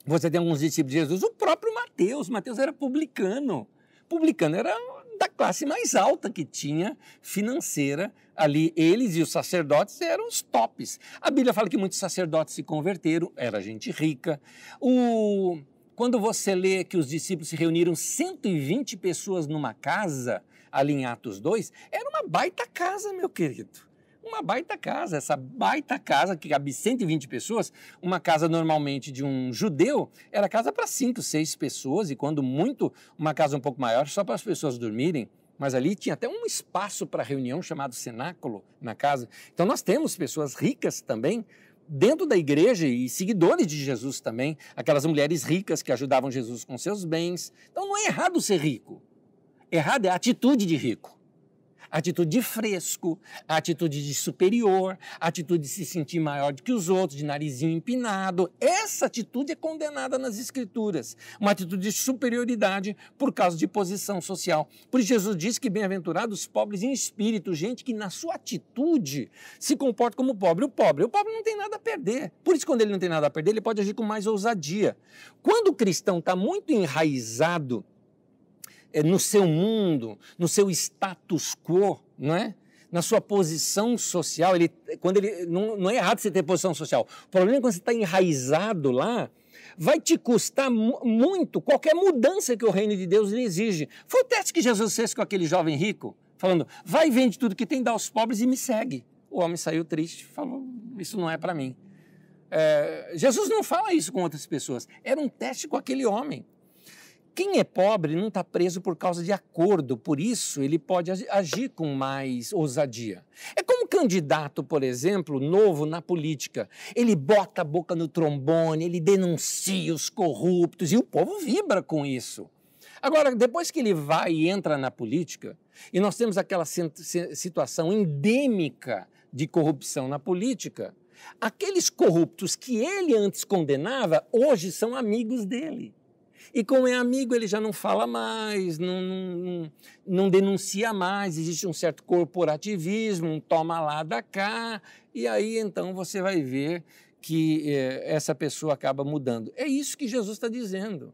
você tem alguns discípulos de Jesus, o próprio Mateus. Mateus era publicano. Publicano era da classe mais alta que tinha financeira ali. Eles e os sacerdotes eram os tops. A Bíblia fala que muitos sacerdotes se converteram, era gente rica. Quando você lê que os discípulos se reuniram 120 pessoas numa casa, ali em Atos 2, era uma baita casa, meu querido. Uma baita casa. Essa baita casa, que cabe 120 pessoas, uma casa normalmente de um judeu, era casa para 5, 6 pessoas, e quando muito, uma casa um pouco maior, só para as pessoas dormirem. Mas ali tinha até um espaço para reunião chamado cenáculo na casa. Então nós temos pessoas ricas também, dentro da igreja e seguidores de Jesus também, aquelas mulheres ricas que ajudavam Jesus com seus bens. Então não é errado ser rico. Errado é a atitude de rico. A atitude de fresco, a atitude de superior, a atitude de se sentir maior do que os outros, de narizinho empinado. Essa atitude é condenada nas Escrituras. Uma atitude de superioridade por causa de posição social. Por isso Jesus diz que bem-aventurados os pobres em espírito, gente que na sua atitude se comporta como pobre. O pobre não tem nada a perder. Por isso, quando ele não tem nada a perder, ele pode agir com mais ousadia. Quando o cristão está muito enraizado no seu mundo, no seu status quo, não é? Na sua posição social, não é errado você ter posição social. O problema é quando você está enraizado lá, vai te custar muito qualquer mudança que o reino de Deus lhe exige. Foi o teste que Jesus fez com aquele jovem rico, falando, vai, vende tudo que tem, dá aos pobres e me segue. O homem saiu triste, falou, isso não é para mim. Jesus não fala isso com outras pessoas, era um teste com aquele homem. Quem é pobre não está preso por causa de acordo, por isso ele pode agir com mais ousadia. É como um candidato, por exemplo, novo na política. Ele bota a boca no trombone, ele denuncia os corruptos e o povo vibra com isso. Agora, depois que ele vai e entra na política, e nós temos aquela situação endêmica de corrupção na política, aqueles corruptos que ele antes condenava, hoje são amigos dele. E como é amigo, ele já não fala mais, não denuncia mais, existe um certo corporativismo, um toma lá da cá, e aí então você vai ver que essa pessoa acaba mudando. É isso que Jesus está dizendo.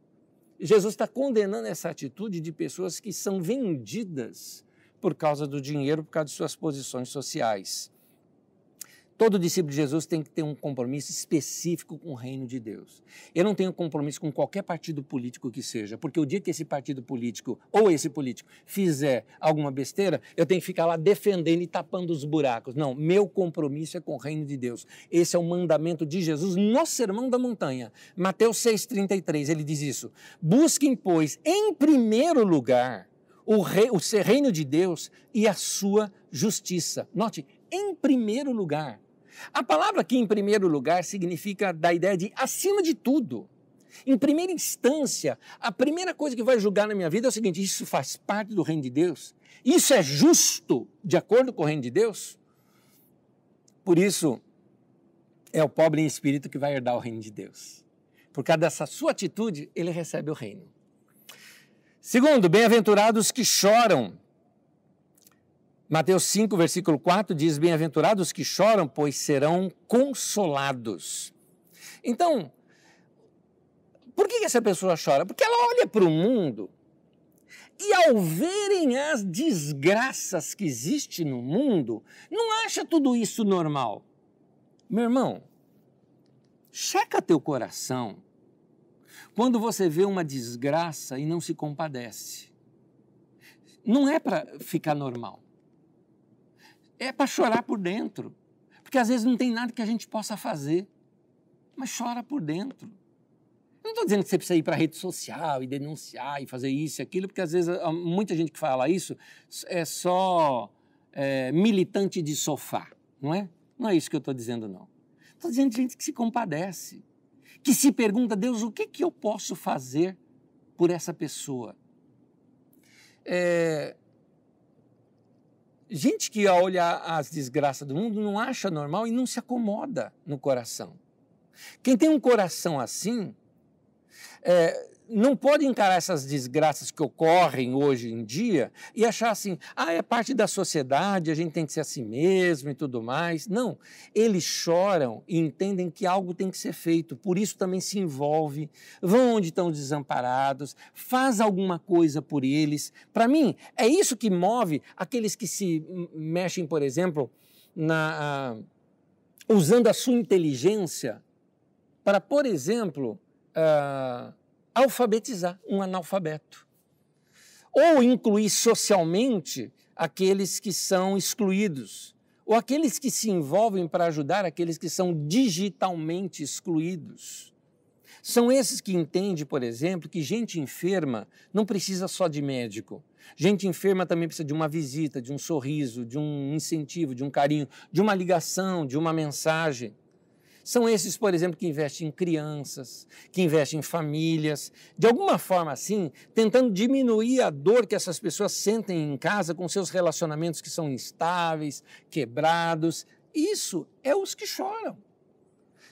Jesus está condenando essa atitude de pessoas que são vendidas por causa do dinheiro, por causa de suas posições sociais. Todo discípulo de Jesus tem que ter um compromisso específico com o reino de Deus. Eu não tenho compromisso com qualquer partido político que seja, porque o dia que esse partido político ou esse político fizer alguma besteira, eu tenho que ficar lá defendendo e tapando os buracos. Não, meu compromisso é com o reino de Deus. Esse é o mandamento de Jesus no Sermão da Montanha. Mateus 6,33, ele diz isso. Busquem, pois, em primeiro lugar o reino de Deus e a sua justiça. Note, em primeiro lugar. A palavra aqui, em primeiro lugar, significa da ideia de acima de tudo. Em primeira instância, a primeira coisa que vai julgar na minha vida é o seguinte, isso faz parte do reino de Deus? Isso é justo de acordo com o reino de Deus? Por isso, é o pobre em espírito que vai herdar o reino de Deus. Por causa dessa sua atitude, ele recebe o reino. Segundo, bem-aventurados que choram. Mateus 5, versículo 4 diz, bem-aventurados que choram, pois serão consolados. Então, por que essa pessoa chora? Porque ela olha para o mundo e ao verem as desgraças que existem no mundo, não acha tudo isso normal. Meu irmão, checa teu coração quando você vê uma desgraça e não se compadece. Não é para ficar normal. É para chorar por dentro, porque às vezes não tem nada que a gente possa fazer, mas chora por dentro. Eu não estou dizendo que você precisa ir para a rede social e denunciar e fazer isso e aquilo, porque às vezes muita gente que fala isso é só militante de sofá, não é? Não é isso que eu estou dizendo, não. Estou dizendo de gente que se compadece, que se pergunta, Deus, o que eu posso fazer por essa pessoa? Gente que ao olhar as desgraças do mundo não acha normal e não se acomoda no coração. Quem tem um coração assim, não pode encarar essas desgraças que ocorrem hoje em dia e achar assim, é parte da sociedade, a gente tem que ser assim mesmo e tudo mais. Não, eles choram e entendem que algo tem que ser feito, por isso também se envolve, vão onde estão desamparados, faz alguma coisa por eles. Para mim, é isso que move aqueles que se mexem, por exemplo, usando a sua inteligência para, por exemplo, alfabetizar um analfabeto, ou incluir socialmente aqueles que são excluídos, ou aqueles que se envolvem para ajudar aqueles que são digitalmente excluídos. São esses que entendem, por exemplo, que gente enferma não precisa só de médico. Gente enferma também precisa de uma visita, de um sorriso, de um incentivo, de um carinho, de uma ligação, de uma mensagem. São esses, por exemplo, que investem em crianças, que investem em famílias, de alguma forma assim, tentando diminuir a dor que essas pessoas sentem em casa com seus relacionamentos que são instáveis, quebrados. Isso é os que choram.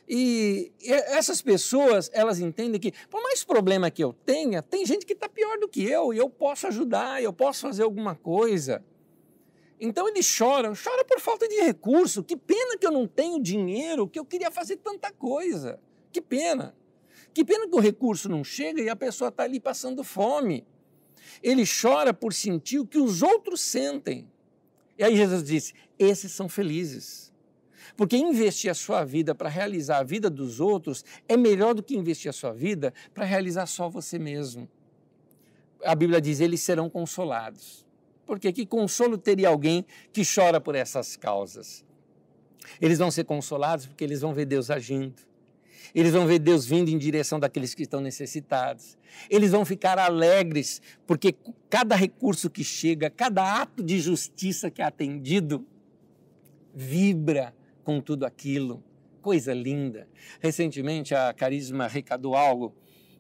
E essas pessoas, elas entendem que, por mais problema que eu tenha, tem gente que está pior do que eu, e eu posso ajudar, eu posso fazer alguma coisa. Então eles choram por falta de recurso. Que pena que eu não tenho dinheiro, que eu queria fazer tanta coisa. Que pena. Que pena que o recurso não chega e a pessoa está ali passando fome. Ele chora por sentir o que os outros sentem. E aí Jesus disse, esses são felizes. Porque investir a sua vida para realizar a vida dos outros é melhor do que investir a sua vida para realizar só você mesmo. A Bíblia diz, eles serão consolados. Porque que consolo teria alguém que chora por essas causas? Eles vão ser consolados porque eles vão ver Deus agindo. Eles vão ver Deus vindo em direção daqueles que estão necessitados. Eles vão ficar alegres porque cada recurso que chega, cada ato de justiça que é atendido, vibra com tudo aquilo. Coisa linda. Recentemente a Carisma arrecadou algo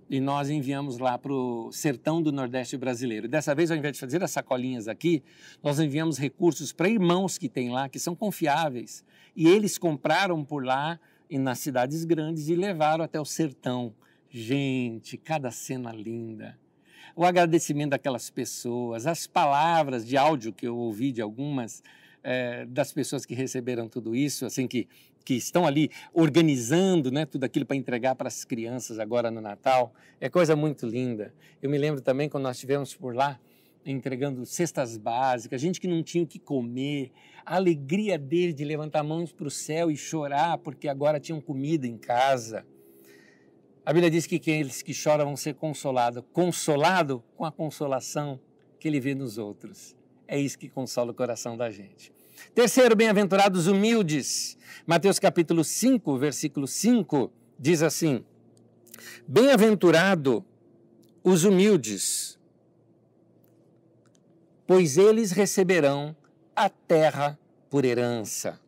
e nós enviamos lá para o sertão do Nordeste brasileiro. Dessa vez, ao invés de fazer as sacolinhas aqui, nós enviamos recursos para irmãos que tem lá, que são confiáveis. E eles compraram por lá, e nas cidades grandes, e levaram até o sertão. Gente, cada cena linda. O agradecimento daquelas pessoas, as palavras de áudio que eu ouvi de algumas das pessoas que receberam tudo isso, assim, que estão ali organizando, né, tudo aquilo para entregar para as crianças agora no Natal, é coisa muito linda. Eu me lembro também quando nós estivemos por lá, entregando cestas básicas, gente que não tinha o que comer, a alegria deles de levantar mãos para o céu e chorar porque agora tinham comida em casa. A Bíblia diz que aqueles que choram vão ser consolados, consolado com a consolação que ele vê nos outros. É isso que consola o coração da gente. Terceiro, bem-aventurados humildes. Mateus capítulo 5, versículo 5, diz assim, bem-aventurado os humildes, pois eles receberão a terra por herança.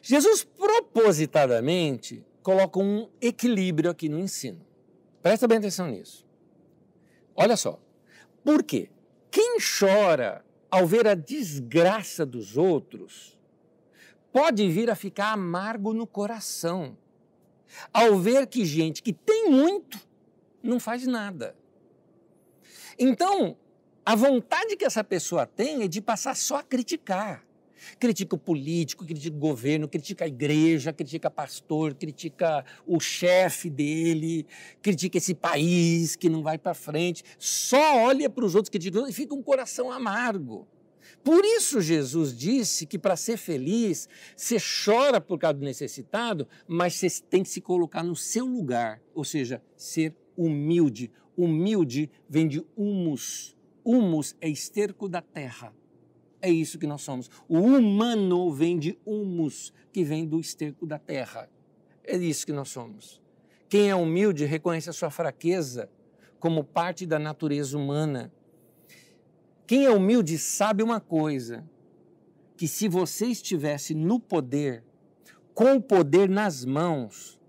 Jesus propositadamente coloca um equilíbrio aqui no ensino. Presta bem atenção nisso. Olha só, por quê? Quem chora ao ver a desgraça dos outros pode vir a ficar amargo no coração, ao ver que gente que tem muito não faz nada. Então, a vontade que essa pessoa tem é de passar só a criticar. Critica o político, critica o governo, critica a igreja, critica o pastor, critica o chefe dele, critica esse país que não vai para frente. Só olha para os outros, critica e fica um coração amargo. Por isso Jesus disse que para ser feliz, você chora por causa do necessitado, mas você tem que se colocar no seu lugar, ou seja, ser humilde. Humilde vem de humus. Humus é esterco da terra. É isso que nós somos. O humano vem de humus, que vem do esterco da terra. É isso que nós somos. Quem é humilde reconhece a sua fraqueza como parte da natureza humana. Quem é humilde sabe uma coisa, que se você estivesse no poder, com o poder nas mãos,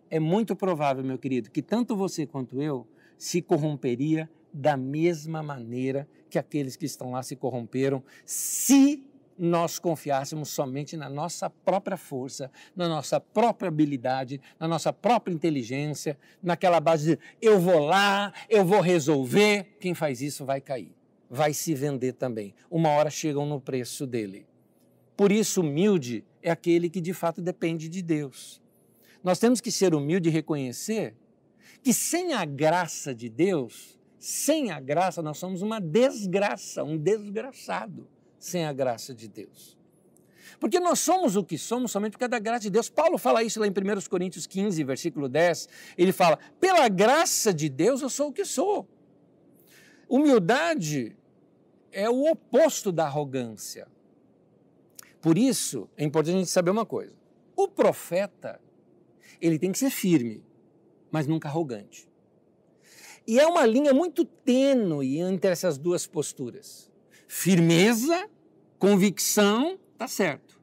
é muito provável, meu querido, que tanto você quanto eu se corromperia da mesma maneira que aqueles que estão lá se corromperam, se nós confiássemos somente na nossa própria força, na nossa própria habilidade, na nossa própria inteligência, naquela base de eu vou lá, eu vou resolver. Quem faz isso vai cair, vai se vender também. Uma hora chegam no preço dele. Por isso, humilde é aquele que de fato depende de Deus. Nós temos que ser humilde e reconhecer que sem a graça de Deus, sem a graça nós somos uma desgraça, um desgraçado. Sem a graça de Deus. Porque nós somos o que somos somente por causa da graça de Deus. Paulo fala isso lá em 1 Coríntios 15, versículo 10. Ele fala, pela graça de Deus eu sou o que sou. Humildade é o oposto da arrogância. Por isso, é importante a gente saber uma coisa. O profeta, ele tem que ser firme, mas nunca arrogante. E é uma linha muito tênue entre essas duas posturas. Firmeza, convicção, tá certo.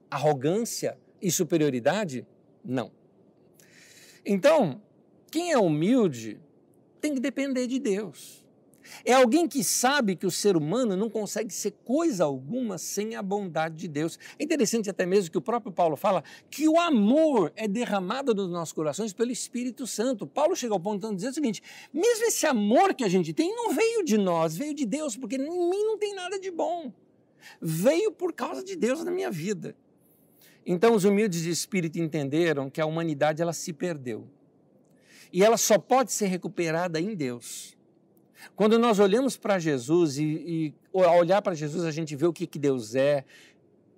Arrogância e superioridade, não. Então, quem é humilde tem que depender de Deus. É alguém que sabe que o ser humano não consegue ser coisa alguma sem a bondade de Deus. É interessante até mesmo que o próprio Paulo fala que o amor é derramado nos nossos corações pelo Espírito Santo. Paulo chega ao ponto de dizer o seguinte, mesmo esse amor que a gente tem não veio de nós, veio de Deus, porque em mim não tem nada de bom. Veio por causa de Deus na minha vida. Então os humildes de espírito entenderam que a humanidade ela se perdeu. E ela só pode ser recuperada em Deus. Quando nós olhamos para Jesus e ao olhar para Jesus a gente vê o que Deus é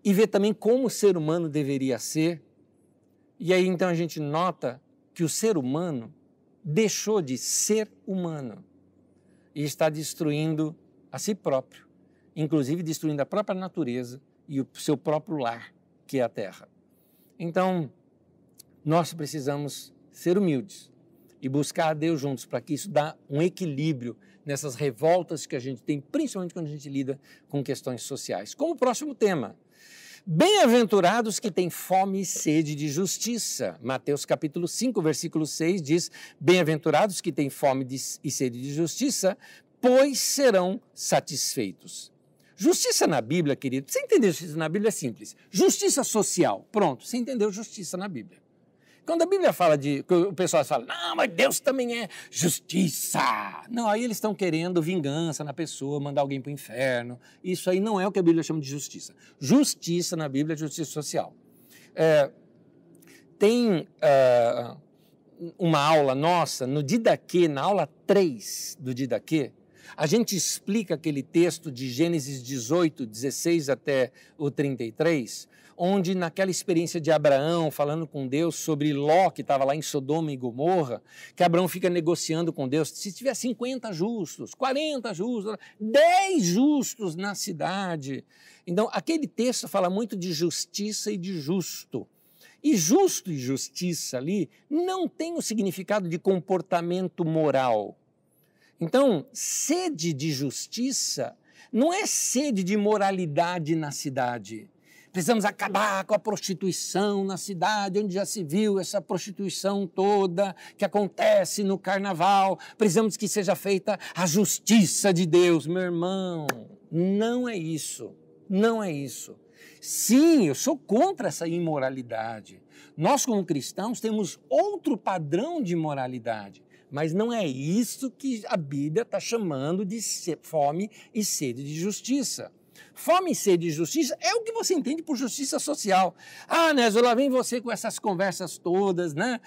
e vê também como o ser humano deveria ser, e aí então a gente nota que o ser humano deixou de ser humano e está destruindo a si próprio, inclusive destruindo a própria natureza e o seu próprio lar, que é a terra. Então, nós precisamos ser humildes e buscar a Deus juntos para que isso dê um equilíbrio nessas revoltas que a gente tem, principalmente quando a gente lida com questões sociais. Como próximo tema, bem-aventurados que têm fome e sede de justiça. Mateus capítulo 5, versículo 6 diz, bem-aventurados que têm fome e sede de justiça, pois serão satisfeitos. Justiça na Bíblia, querido, você entendeu justiça na Bíblia é simples. Justiça social, pronto, você entendeu justiça na Bíblia. Quando a Bíblia fala o pessoal fala, não, mas Deus também é justiça. Não, aí eles estão querendo vingança na pessoa, mandar alguém para o inferno. Isso aí não é o que a Bíblia chama de justiça. Justiça na Bíblia é justiça social. Tem uma aula nossa, no Didaquê, na aula 3 do Didaquê, a gente explica aquele texto de Gênesis 18, 16 até o 33, onde naquela experiência de Abraão, falando com Deus sobre Ló, que estava lá em Sodoma e Gomorra, que Abraão fica negociando com Deus, se tiver 50 justos, 40 justos, 10 justos na cidade. Então, aquele texto fala muito de justiça e de justo. E justo e justiça ali não tem o significado de comportamento moral. Então, sede de justiça não é sede de moralidade na cidade. Precisamos acabar com a prostituição na cidade, onde já se viu essa prostituição toda que acontece no carnaval. Precisamos que seja feita a justiça de Deus. Meu irmão, não é isso. Não é isso. Sim, eu sou contra essa imoralidade. Nós, como cristãos, temos outro padrão de moralidade. Mas não é isso que a Bíblia está chamando de fome e sede de justiça. Fome e sede de justiça é o que você entende por justiça social. Ah, Nésio, lá vem você com essas conversas todas, né,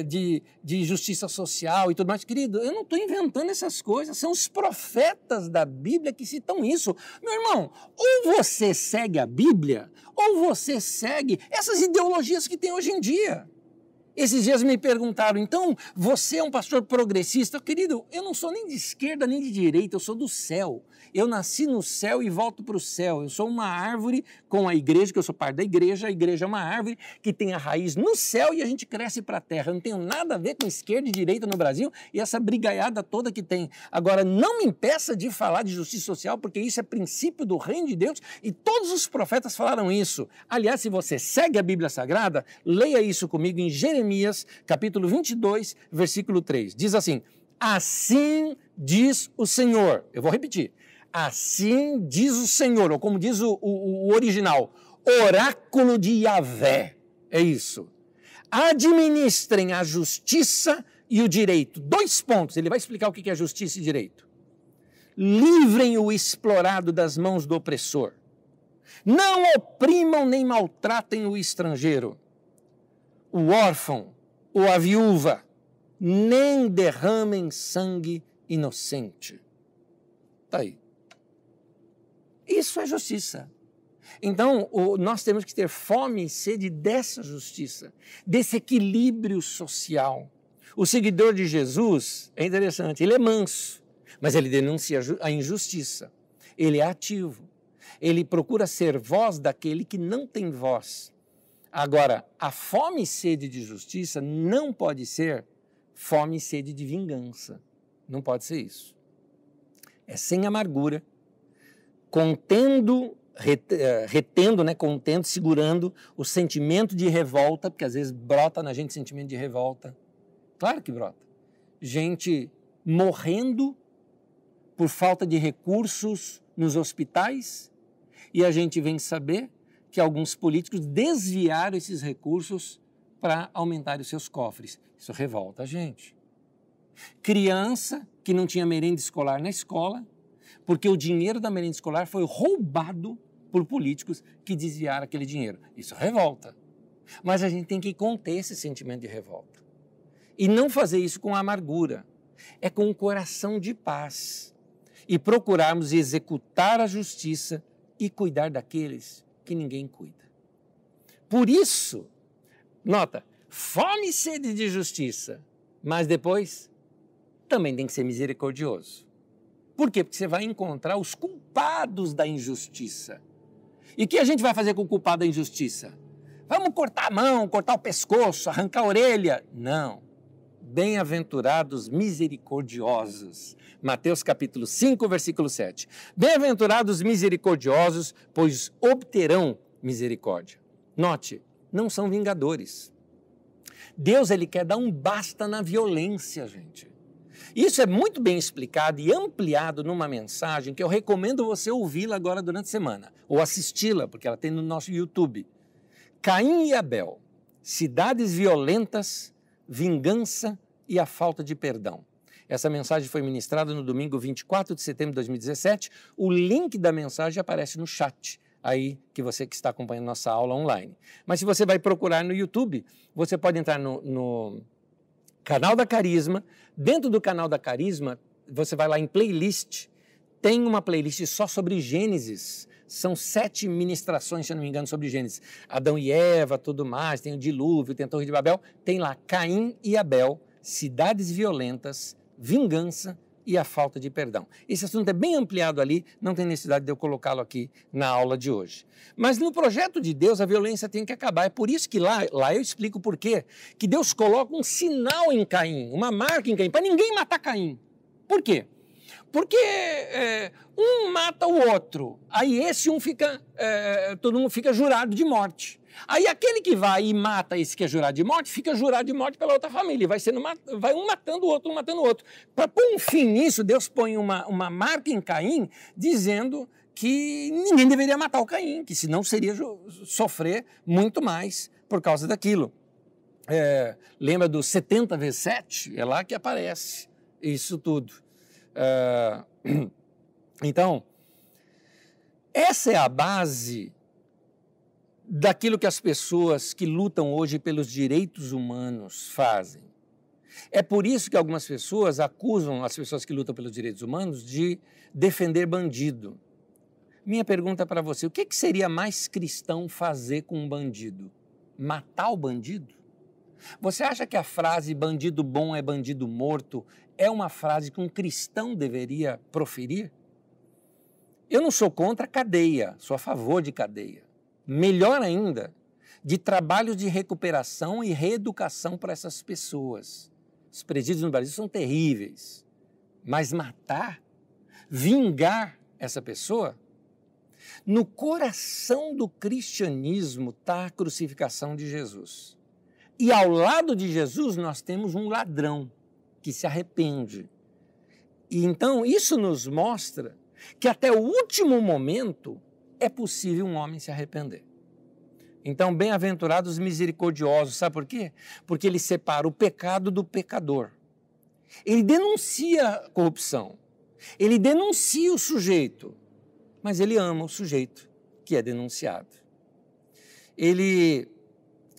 de justiça social e tudo mais. Querido, eu não estou inventando essas coisas, são os profetas da Bíblia que citam isso. Meu irmão, ou você segue a Bíblia, ou você segue essas ideologias que tem hoje em dia. Esses dias me perguntaram, então, você é um pastor progressista? Querido, eu não sou nem de esquerda nem de direita, eu sou do céu. Eu nasci no céu e volto para o céu. Eu sou uma árvore com a igreja, que eu sou parte da igreja. A igreja é uma árvore que tem a raiz no céu e a gente cresce para a terra. Eu não tenho nada a ver com esquerda e direita no Brasil e essa brigaiada toda que tem. Agora, não me impeça de falar de justiça social, porque isso é princípio do reino de Deus e todos os profetas falaram isso. Aliás, se você segue a Bíblia Sagrada, leia isso comigo em Jeremias, capítulo 22, versículo 3. Diz assim, assim diz o Senhor. Eu vou repetir. Assim diz o Senhor, ou como diz o original, oráculo de Yahvé. É isso. Administrem a justiça e o direito. 2 pontos, ele vai explicar o que é justiça e direito. Livrem o explorado das mãos do opressor. Não oprimam nem maltratem o estrangeiro, o órfão ou a viúva, nem derramem sangue inocente. Está aí. Isso é justiça. Então, nós temos que ter fome e sede dessa justiça, desse equilíbrio social. O seguidor de Jesus é interessante, ele é manso, mas ele denuncia a injustiça. Ele é ativo. Ele procura ser voz daquele que não tem voz. Agora, a fome e sede de justiça não pode ser fome e sede de vingança. Não pode ser isso. É sem amargura, contendo, segurando o sentimento de revolta, porque às vezes brota na gente sentimento de revolta. Claro que brota. Gente morrendo por falta de recursos nos hospitais, e a gente vem saber que alguns políticos desviaram esses recursos para aumentar os seus cofres. Isso revolta a gente. Criança que não tinha merenda escolar na escola, porque o dinheiro da merenda escolar foi roubado por políticos que desviaram aquele dinheiro. Isso revolta. Mas a gente tem que conter esse sentimento de revolta. E não fazer isso com amargura. É com um coração de paz. E procurarmos executar a justiça e cuidar daqueles que ninguém cuida. Por isso, nota, fome e sede de justiça, mas depois também tem que ser misericordioso. Por quê? Porque você vai encontrar os culpados da injustiça. E o que a gente vai fazer com o culpado da injustiça? Vamos cortar a mão, cortar o pescoço, arrancar a orelha? Não. Bem-aventurados misericordiosos. Mateus capítulo 5, versículo 7. Bem-aventurados misericordiosos, pois obterão misericórdia. Note, não são vingadores. Deus, ele quer dar um basta na violência, gente. Isso é muito bem explicado e ampliado numa mensagem que eu recomendo você ouvi-la agora durante a semana, ou assisti-la, porque ela tem no nosso YouTube. Caim e Abel, cidades violentas, vingança e a falta de perdão. Essa mensagem foi ministrada no domingo 24 de setembro de 2017. O link da mensagem aparece no chat, aí que você que está acompanhando nossa aula online. Mas se você vai procurar no YouTube, você pode entrar no canal da Carisma. Dentro do canal da Carisma, você vai lá em playlist, tem uma playlist só sobre Gênesis. São 7 ministrações, se eu não me engano, sobre Gênesis. Adão e Eva, tudo mais, tem o dilúvio, tem a Torre de Babel. Tem lá Caim e Abel, cidades violentas, vingança e a falta de perdão. Esse assunto é bem ampliado ali, não tem necessidade de eu colocá-lo aqui na aula de hoje. Mas no projeto de Deus, a violência tem que acabar. É por isso que lá eu explico por quê. Que Deus coloca um sinal em Caim, uma marca em Caim, para ninguém matar Caim. Por quê? Porque um mata o outro, aí todo mundo fica jurado de morte. Aí aquele que vai e mata esse que é jurado de morte, fica jurado de morte pela outra família, vai um matando o outro, um matando o outro. Para pôr um fim nisso, Deus põe uma marca em Caim, dizendo que ninguém deveria matar o Caim, que senão seria sofrer muito mais por causa daquilo. Lembra do 70 vezes 7? É lá que aparece isso tudo. Então, essa é a base daquilo que as pessoas que lutam hoje pelos direitos humanos fazem. É por isso que algumas pessoas acusam as pessoas que lutam pelos direitos humanos de defender bandido. Minha pergunta para você, o que seria mais cristão fazer com um bandido? Matar o bandido? Você acha que a frase bandido bom é bandido morto é uma frase que um cristão deveria proferir? Eu não sou contra a cadeia, sou a favor de cadeia. Melhor ainda, de trabalhos de recuperação e reeducação para essas pessoas. Os presídios no Brasil são terríveis, mas matar, vingar essa pessoa, no coração do cristianismo está a crucificação de Jesus. E ao lado de Jesus nós temos um ladrão que se arrepende. E então isso nos mostra que até o último momento é possível um homem se arrepender. Então, bem-aventurados os misericordiosos, sabe por quê? Porque ele separa o pecado do pecador. Ele denuncia a corrupção, ele denuncia o sujeito, mas ele ama o sujeito que é denunciado. Ele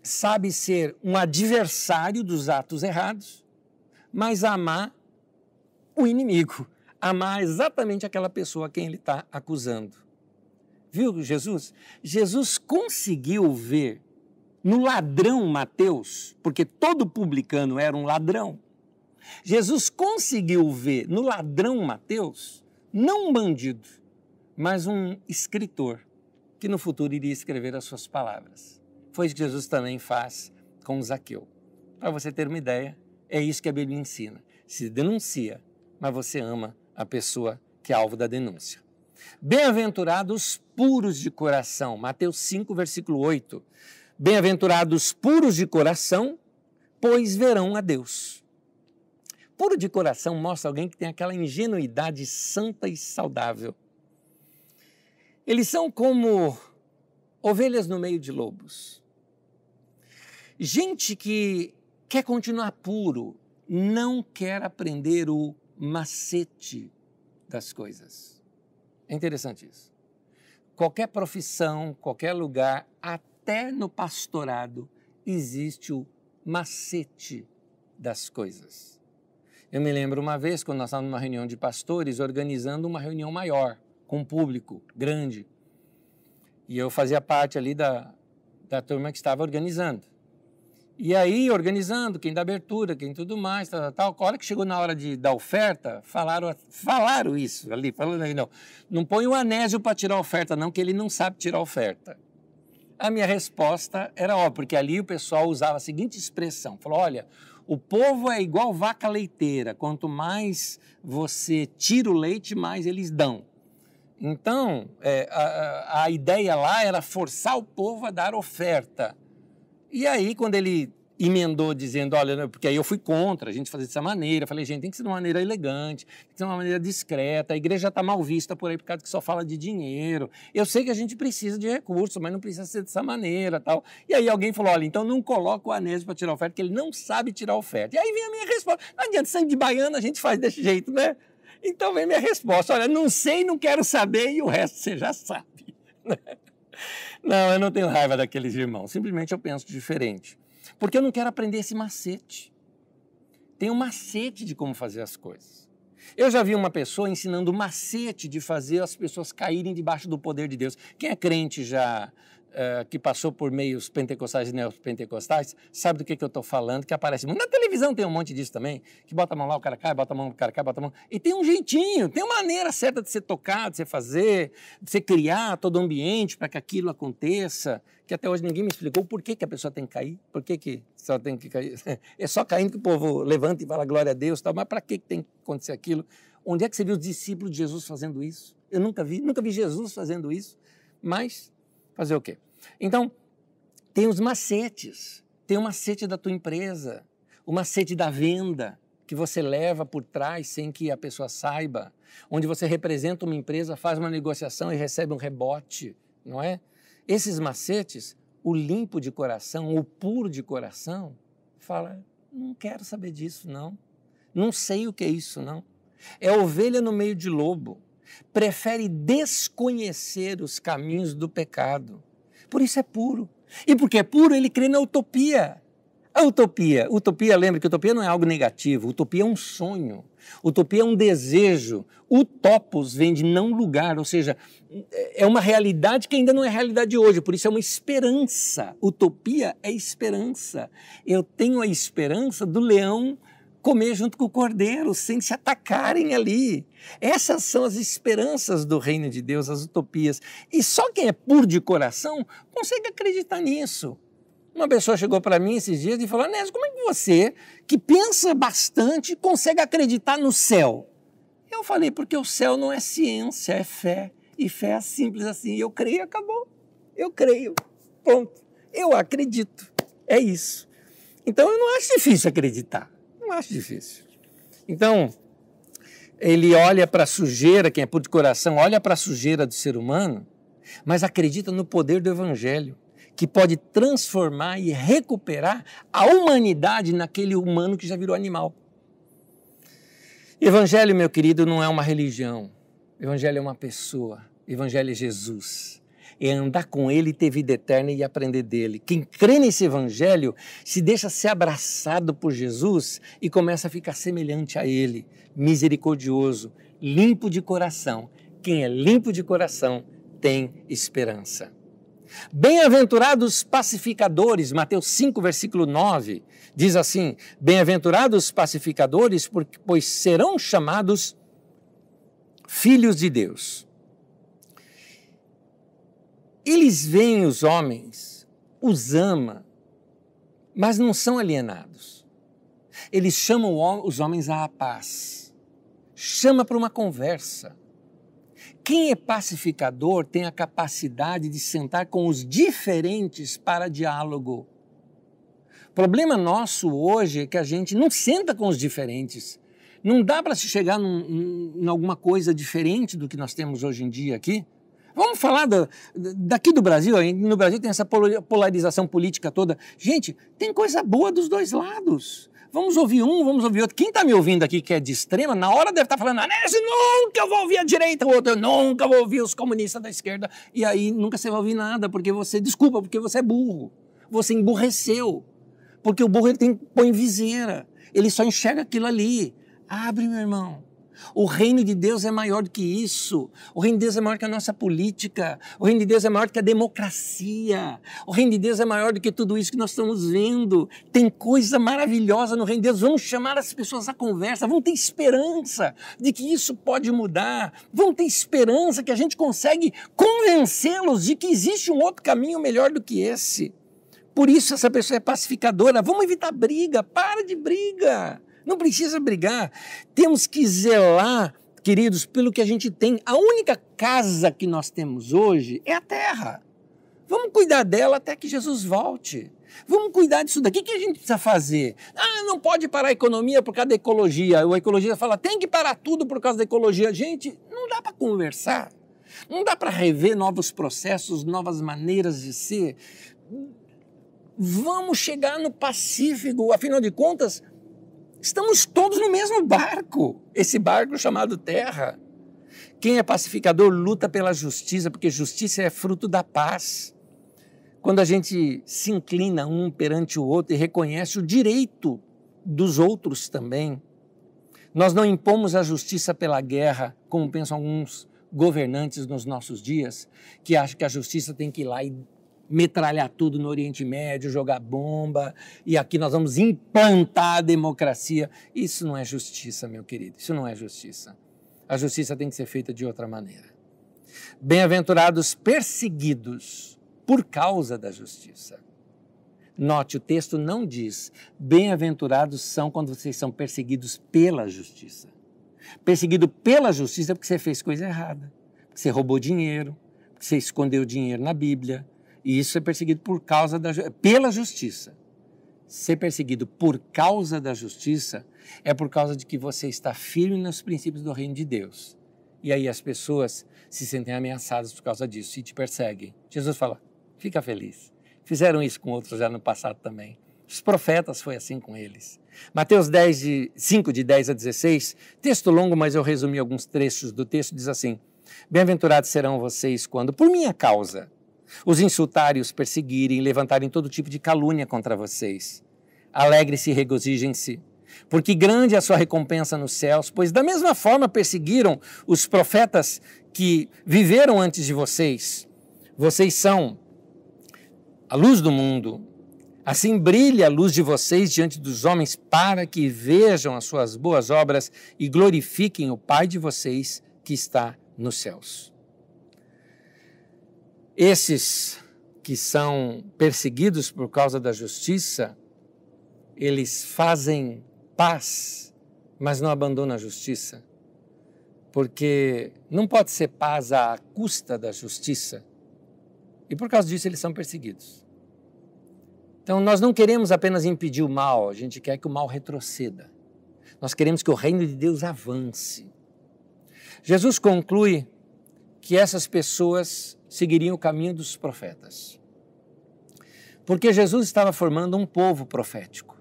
sabe ser um adversário dos atos errados, mas amar o inimigo, amar exatamente aquela pessoa a quem ele está acusando. Viu Jesus? Jesus conseguiu ver no ladrão Mateus, porque todo publicano era um ladrão, Jesus conseguiu ver no ladrão Mateus, não um bandido, mas um escritor, que no futuro iria escrever as suas palavras. Foi isso que Jesus também faz com Zaqueu. Para você ter uma ideia, é isso que a Bíblia ensina. Se denuncia, mas você ama a pessoa que é alvo da denúncia. Bem-aventurados puros de coração, Mateus 5, versículo 8. Bem-aventurados puros de coração, pois verão a Deus. Puro de coração mostra alguém que tem aquela ingenuidade santa e saudável. Eles são como ovelhas no meio de lobos. Gente que quer continuar puro, não quer aprender o macete das coisas. É interessante isso. Qualquer profissão, qualquer lugar, até no pastorado, existe o macete das coisas. Eu me lembro uma vez, quando nós estávamos numa reunião de pastores, organizando uma reunião maior, com um público grande. E eu fazia parte ali da turma que estava organizando. E aí, organizando, quem dá abertura, quem tudo mais, tal. A hora que chegou na hora da oferta, falaram isso ali, falando aí, não põe o Anésio para tirar a oferta, não, que ele não sabe tirar a oferta. A minha resposta era óbvia, porque ali o pessoal usava a seguinte expressão, falou, olha, o povo é igual vaca leiteira, quanto mais você tira o leite, mais eles dão. Então, a ideia lá era forçar o povo a dar oferta. E aí, quando ele emendou dizendo, olha, porque aí eu fui contra a gente fazer dessa maneira, falei, gente, tem que ser de uma maneira elegante, tem que ser de uma maneira discreta, a igreja está mal vista por aí por causa que só fala de dinheiro. Eu sei que a gente precisa de recursos, mas não precisa ser dessa maneira, tal. E aí alguém falou, olha, então não coloca o Anésio para tirar oferta, porque ele não sabe tirar oferta. E aí vem a minha resposta, não adianta, sangue de baiano a gente faz desse jeito, né? Então vem minha resposta, olha, não sei, não quero saber e o resto você já sabe. Não, eu não tenho raiva daqueles irmãos, simplesmente eu penso diferente. Porque eu não quero aprender esse macete. Tem um macete de como fazer as coisas. Eu já vi uma pessoa ensinando o macete de fazer as pessoas caírem debaixo do poder de Deus. Quem é crente já, que passou por meios pentecostais e neopentecostais, sabe do que eu estou falando, que aparece muito. Na televisão tem um monte disso também, que bota a mão lá, o cara cai, bota a mão, o cara cai, bota a mão. E tem um jeitinho, tem uma maneira certa de você tocar, de você fazer, de você criar todo o ambiente para que aquilo aconteça, que até hoje ninguém me explicou por que a pessoa tem que cair, por que só tem que cair. É só caindo que o povo levanta e fala glória a Deus, tal, mas para que tem que acontecer aquilo? Onde é que você viu os discípulos de Jesus fazendo isso? Eu nunca vi Jesus fazendo isso, mas fazer o quê? Então, tem os macetes, tem o macete da tua empresa, o macete da venda, que você leva por trás sem que a pessoa saiba, onde você representa uma empresa, faz uma negociação e recebe um rebote, não é? Esses macetes, o limpo de coração, o puro de coração, fala, não quero saber disso, não sei o que é isso, não. É ovelha no meio de lobo, prefere desconhecer os caminhos do pecado. Por isso é puro. E porque é puro, ele crê na utopia. A utopia, lembra que utopia não é algo negativo, utopia é um sonho, utopia é um desejo. Utopos vem de não lugar, ou seja, é uma realidade que ainda não é realidade hoje, por isso é uma esperança. Utopia é esperança. Eu tenho a esperança do leão comer junto com o cordeiro, sem se atacarem ali. Essas são as esperanças do reino de Deus, as utopias. E só quem é puro de coração consegue acreditar nisso. Uma pessoa chegou para mim esses dias e falou, Anésio, como é que você, que pensa bastante, consegue acreditar no céu? Eu falei, porque o céu não é ciência, é fé. E fé é simples assim. Eu creio, acabou. Eu creio. Ponto. Eu acredito. É isso. Então eu não acho difícil acreditar. Não acho difícil. Então, ele olha para a sujeira, quem é puro de coração, olha para a sujeira do ser humano, mas acredita no poder do Evangelho, que pode transformar e recuperar a humanidade naquele humano que já virou animal. Evangelho, meu querido, não é uma religião. Evangelho é uma pessoa. Evangelho é Jesus. É andar com Ele, ter vida eterna e aprender dele. Quem crê nesse Evangelho se deixa ser abraçado por Jesus e começa a ficar semelhante a Ele, misericordioso, limpo de coração. Quem é limpo de coração tem esperança. Bem-aventurados pacificadores, Mateus 5, versículo 9, diz assim: bem-aventurados pacificadores, pois serão chamados filhos de Deus. Eles veem os homens, os amam, mas não são alienados. Eles chamam os homens à paz, chama para uma conversa. Quem é pacificador tem a capacidade de sentar com os diferentes para diálogo. O problema nosso hoje é que a gente não senta com os diferentes. Não dá para se chegar em alguma coisa diferente do que nós temos hoje em dia aqui. Vamos falar daqui do Brasil. No Brasil tem essa polarização política toda. Gente, tem coisa boa dos dois lados. Vamos ouvir um, vamos ouvir outro. Quem está me ouvindo aqui que é de extrema, na hora deve estar falando: Anésio, nunca eu vou ouvir a direita, o outro, eu nunca vou ouvir os comunistas da esquerda. E aí nunca você vai ouvir nada, porque você é burro. Você emburreceu. Porque o burro ele põe viseira. Ele só enxerga aquilo ali. Abre, meu irmão. O reino de Deus é maior do que isso. O reino de Deus é maior que a nossa política. O reino de Deus é maior do que a democracia. O reino de Deus é maior do que tudo isso que nós estamos vendo. Tem coisa maravilhosa no reino de Deus. Vamos chamar as pessoas à conversa. Vamos ter esperança de que isso pode mudar. Vamos ter esperança que a gente consegue convencê-los de que existe um outro caminho melhor do que esse. Por isso essa pessoa é pacificadora. Vamos evitar briga. Para de briga. Não precisa brigar. Temos que zelar, queridos, pelo que a gente tem. A única casa que nós temos hoje é a terra. Vamos cuidar dela até que Jesus volte. Vamos cuidar disso daqui. O que a gente precisa fazer? Não pode parar a economia por causa da ecologia. O ecologista fala: tem que parar tudo por causa da ecologia. Gente, não dá para conversar. Não dá para rever novos processos, novas maneiras de ser. Vamos chegar no Pacífico. Afinal de contas, estamos todos no mesmo barco, esse barco chamado terra. Quem é pacificador luta pela justiça, porque justiça é fruto da paz. Quando a gente se inclina um perante o outro e reconhece o direito dos outros também. Nós não impomos a justiça pela guerra, como pensam alguns governantes nos nossos dias, que acham que a justiça tem que ir lá e metralhar tudo no Oriente Médio, jogar bomba, e aqui nós vamos implantar a democracia. Isso não é justiça, meu querido, isso não é justiça. A justiça tem que ser feita de outra maneira. Bem-aventurados perseguidos por causa da justiça. Note, o texto não diz: bem-aventurados são quando vocês são perseguidos pela justiça. Perseguido pela justiça é porque você fez coisa errada, porque você roubou dinheiro, porque você escondeu dinheiro na Bíblia. E isso é perseguido pela justiça. Ser perseguido por causa da justiça é por causa de que você está firme nos princípios do reino de Deus. E aí as pessoas se sentem ameaçadas por causa disso e te perseguem. Jesus fala: fica feliz. Fizeram isso com outros já no passado também. Os profetas foi assim com eles. Mateus 5, de 10 a 16, texto longo, mas eu resumi alguns trechos do texto, diz assim: bem-aventurados serão vocês quando, por minha causa, os insultarem, os perseguirem, levantarem todo tipo de calúnia contra vocês. Alegre-se e regozijem-se, porque grande é a sua recompensa nos céus, pois da mesma forma perseguiram os profetas que viveram antes de vocês. Vocês são a luz do mundo. Assim brilhe a luz de vocês diante dos homens, para que vejam as suas boas obras e glorifiquem o Pai de vocês que está nos céus. Esses que são perseguidos por causa da justiça, eles fazem paz, mas não abandonam a justiça. Porque não pode ser paz à custa da justiça. E por causa disso eles são perseguidos. Então nós não queremos apenas impedir o mal, a gente quer que o mal retroceda. Nós queremos que o reino de Deus avance. Jesus conclui que essas pessoas seguiriam o caminho dos profetas. Porque Jesus estava formando um povo profético.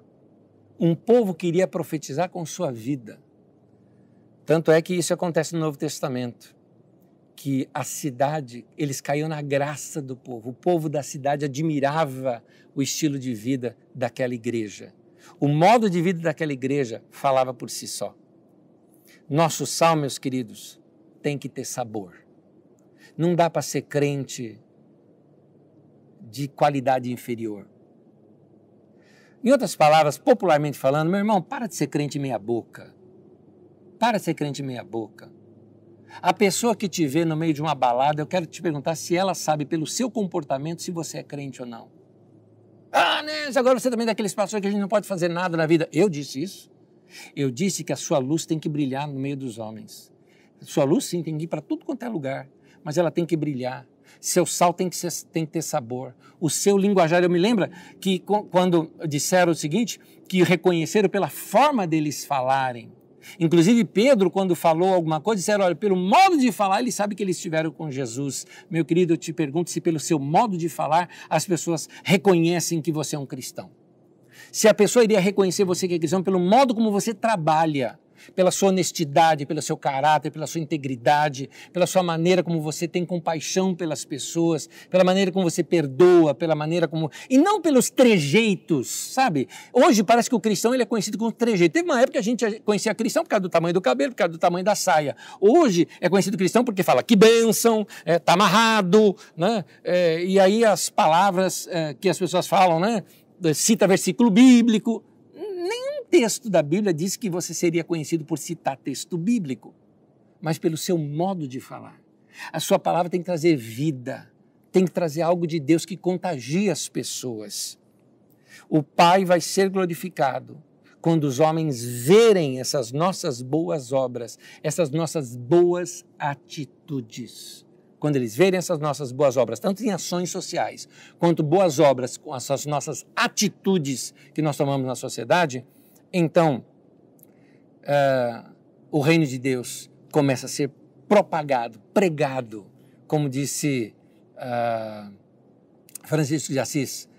Um povo que iria profetizar com sua vida. Tanto é que isso acontece no Novo Testamento. Que a cidade, eles caíam na graça do povo. O povo da cidade admirava o estilo de vida daquela igreja. O modo de vida daquela igreja falava por si só. Nosso sal, meus queridos, tem que ter sabor. Não dá para ser crente de qualidade inferior. Em outras palavras, popularmente falando, meu irmão, para de ser crente meia boca. Para de ser crente meia boca. A pessoa que te vê no meio de uma balada, eu quero te perguntar se ela sabe pelo seu comportamento se você é crente ou não. Ah, né? Agora você também é daqueles pastores que a gente não pode fazer nada na vida. Eu disse isso. Eu disse que a sua luz tem que brilhar no meio dos homens. Sua luz sim tem que ir para tudo quanto é lugar, mas ela tem que brilhar. Seu sal tem que ter sabor. O seu linguajar, eu me lembro que quando disseram o seguinte, que reconheceram pela forma deles falarem. Inclusive Pedro, quando falou alguma coisa, disseram, olha, pelo modo de falar, ele sabe que eles estiveram com Jesus. Meu querido, eu te pergunto se pelo seu modo de falar, as pessoas reconhecem que você é um cristão. Se a pessoa iria reconhecer você que é cristão pelo modo como você trabalha, pela sua honestidade, pelo seu caráter, pela sua integridade, pela sua maneira como você tem compaixão pelas pessoas, pela maneira como você perdoa, pela maneira como... E não pelos trejeitos, sabe? Hoje parece que o cristão ele é conhecido como trejeito. Teve uma época que a gente conhecia cristão por causa do tamanho do cabelo, por causa do tamanho da saia. Hoje é conhecido cristão porque fala que bênção, tá amarrado, né? E aí as palavras que as pessoas falam, né? Cita versículo bíblico. Nenhum texto da Bíblia diz que você seria conhecido por citar texto bíblico, mas pelo seu modo de falar. A sua palavra tem que trazer vida, tem que trazer algo de Deus que contagie as pessoas. O Pai vai ser glorificado quando os homens verem essas nossas boas obras, essas nossas boas atitudes. Quando eles verem essas nossas boas obras, tanto em ações sociais, quanto boas obras com essas nossas atitudes que nós tomamos na sociedade, então o reino de Deus começa a ser propagado, pregado, como disse Francisco de Assis,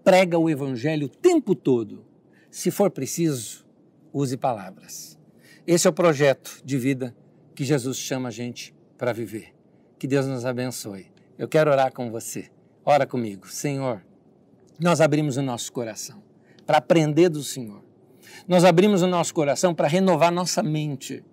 prega o evangelho o tempo todo. Se for preciso, use palavras. Esse é o projeto de vida que Jesus chama a gente para viver. Que Deus nos abençoe. Eu quero orar com você. Ora comigo. Senhor, nós abrimos o nosso coração para aprender do Senhor. Nós abrimos o nosso coração para renovar nossa mente.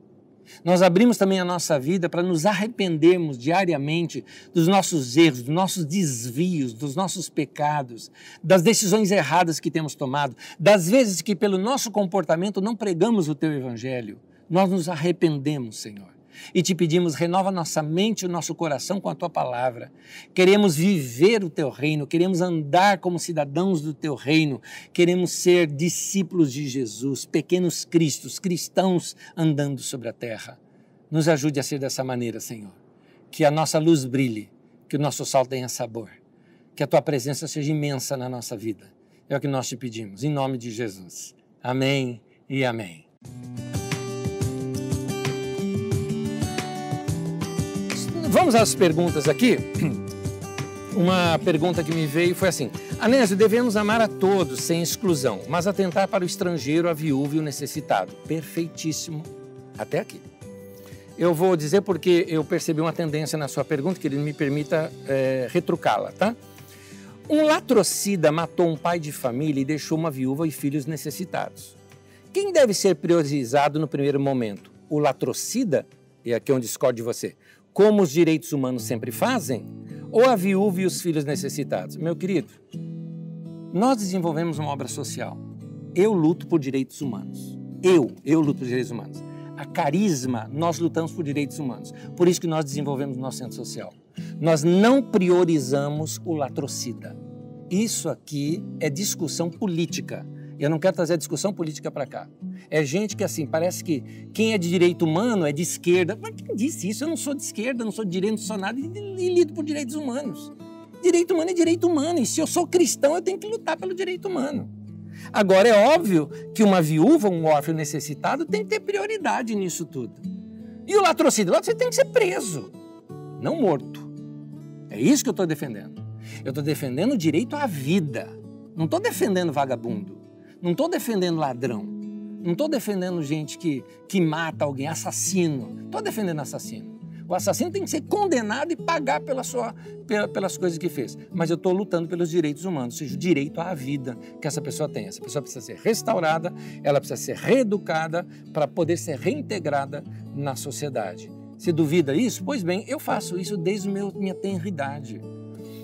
Nós abrimos também a nossa vida para nos arrependermos diariamente dos nossos erros, dos nossos desvios, dos nossos pecados, das decisões erradas que temos tomado, das vezes que pelo nosso comportamento não pregamos o Teu Evangelho. Nós nos arrependemos, Senhor. E te pedimos, renova nossa mente e o nosso coração com a Tua Palavra. Queremos viver o Teu reino, queremos andar como cidadãos do Teu reino, queremos ser discípulos de Jesus, pequenos cristos, cristãos andando sobre a terra. Nos ajude a ser dessa maneira, Senhor. Que a nossa luz brilhe, que o nosso sal tenha sabor, que a Tua presença seja imensa na nossa vida. É o que nós te pedimos, em nome de Jesus. Amém e amém. Vamos às perguntas aqui. Uma pergunta que me veio foi assim: Anésio, devemos amar a todos, sem exclusão, mas atentar para o estrangeiro, a viúva e o necessitado. Perfeitíssimo até aqui. Eu vou dizer porque eu percebi uma tendência na sua pergunta, que ele me permita retrucá-la, tá? Um latrocida matou um pai de família e deixou uma viúva e filhos necessitados. Quem deve ser priorizado no primeiro momento? O latrocida? E aqui é onde discordo de você. Como os direitos humanos sempre fazem, ou a viúva e os filhos necessitados? Meu querido, nós desenvolvemos uma obra social. Eu luto por direitos humanos. Eu luto por direitos humanos. A Carisma, nós lutamos por direitos humanos. Por isso que nós desenvolvemos o nosso centro social. Nós não priorizamos o latrocida. Isso aqui é discussão política. Eu não quero trazer a discussão política para cá. É gente que, assim, parece que quem é de direito humano é de esquerda. Mas quem disse isso? Eu não sou de esquerda, não sou de direito, não sou nada e lido por direitos humanos. Direito humano é direito humano. E se eu sou cristão, eu tenho que lutar pelo direito humano. Agora, é óbvio que uma viúva, um órfão necessitado, tem que ter prioridade nisso tudo. E o latrocínio? O latrocínio tem que ser preso, não morto. É isso que eu estou defendendo. Eu estou defendendo o direito à vida. Não estou defendendo vagabundo. Não estou defendendo ladrão. Não estou defendendo gente que mata alguém, assassino. Estou defendendo assassino. O assassino tem que ser condenado e pagar pelas coisas que fez. Mas eu estou lutando pelos direitos humanos, ou seja, o direito à vida que essa pessoa tem. Essa pessoa precisa ser restaurada, ela precisa ser reeducada para poder ser reintegrada na sociedade. Se duvida isso? Pois bem, eu faço isso desde minha tenridade.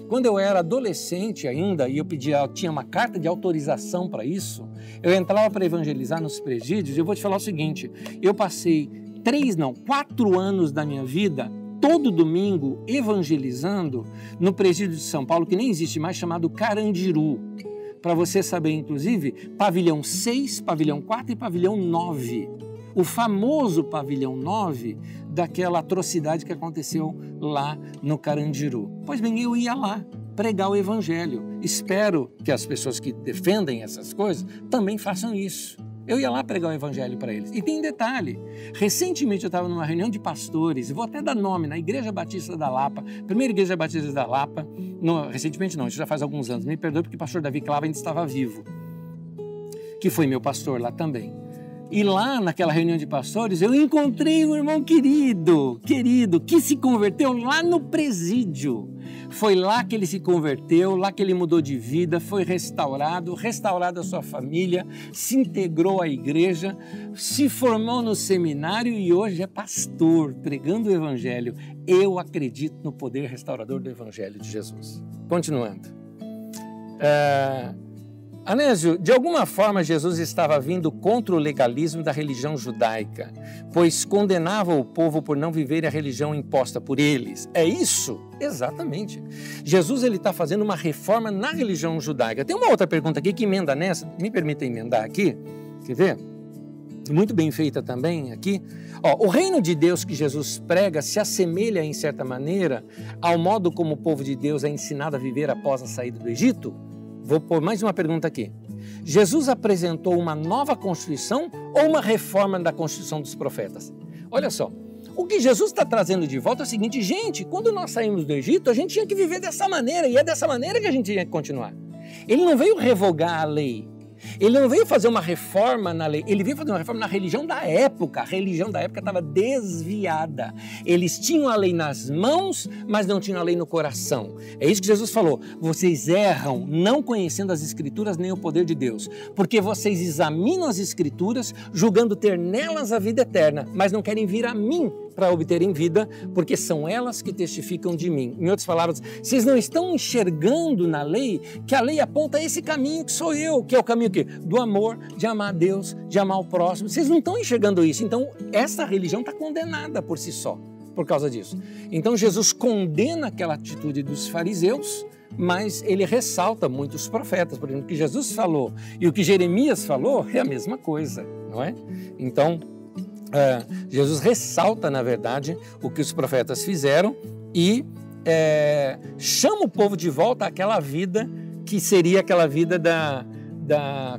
Quando eu era adolescente ainda e eu tinha uma carta de autorização para isso, eu entrava para evangelizar nos presídios e eu vou te falar o seguinte, eu passei 4 anos da minha vida, todo domingo, evangelizando no presídio de São Paulo, que nem existe mais, chamado Carandiru. Para você saber, inclusive, pavilhão 6, pavilhão 4 e pavilhão 9. O famoso pavilhão 9 daquela atrocidade que aconteceu lá no Carandiru. Pois bem, eu ia lá pregar o evangelho. Espero que as pessoas que defendem essas coisas também façam isso. Eu ia lá pregar o evangelho para eles. E tem um detalhe, recentemente eu estava numa reunião de pastores, vou até dar nome, na Igreja Batista da Lapa, primeira Igreja Batista da Lapa, recentemente não, isso já faz alguns anos, me perdoe porque o pastor Davi Clava ainda estava vivo, que foi meu pastor lá também. E lá naquela reunião de pastores eu encontrei um irmão querido, que se converteu lá no presídio. Foi lá que ele se converteu, lá que ele mudou de vida, foi restaurado a sua família, se integrou à igreja, se formou no seminário e hoje é pastor, pregando o evangelho. Eu acredito no poder restaurador do evangelho de Jesus. Continuando. Anésio, de alguma forma Jesus estava vindo contra o legalismo da religião judaica, pois condenava o povo por não viver a religião imposta por eles. É isso? Exatamente. Jesus está fazendo uma reforma na religião judaica. Tem uma outra pergunta aqui que emenda nessa, me permita emendar aqui, quer ver? Muito bem feita também aqui. O reino de Deus que Jesus prega se assemelha, em certa maneira, ao modo como o povo de Deus é ensinado a viver após a saída do Egito? Vou pôr mais uma pergunta aqui. Jesus apresentou uma nova Constituição ou uma reforma da Constituição dos profetas? Olha só, o que Jesus está trazendo de volta é o seguinte, gente, quando nós saímos do Egito, a gente tinha que viver dessa maneira, e é dessa maneira que a gente tinha que continuar. Ele não veio revogar a lei, ele não veio fazer uma reforma na lei, ele veio fazer uma reforma na religião da época. A religião da época estava desviada. Eles tinham a lei nas mãos, mas não tinham a lei no coração. É isso que Jesus falou. Vocês erram não conhecendo as Escrituras nem o poder de Deus, porque vocês examinam as Escrituras julgando ter nelas a vida eterna, mas não querem vir a mim para obterem vida, porque são elas que testificam de mim. Em outras palavras, vocês não estão enxergando na lei que a lei aponta esse caminho que sou eu, que é o caminho do amor, de amar a Deus, de amar o próximo. Vocês não estão enxergando isso. Então, essa religião está condenada por si só, por causa disso. Então, Jesus condena aquela atitude dos fariseus, mas ele ressalta muitos profetas. Por exemplo, o que Jesus falou e o que Jeremias falou é a mesma coisa, não é? Então, Jesus ressalta, na verdade, o que os profetas fizeram e chama o povo de volta àquela vida que seria aquela vida da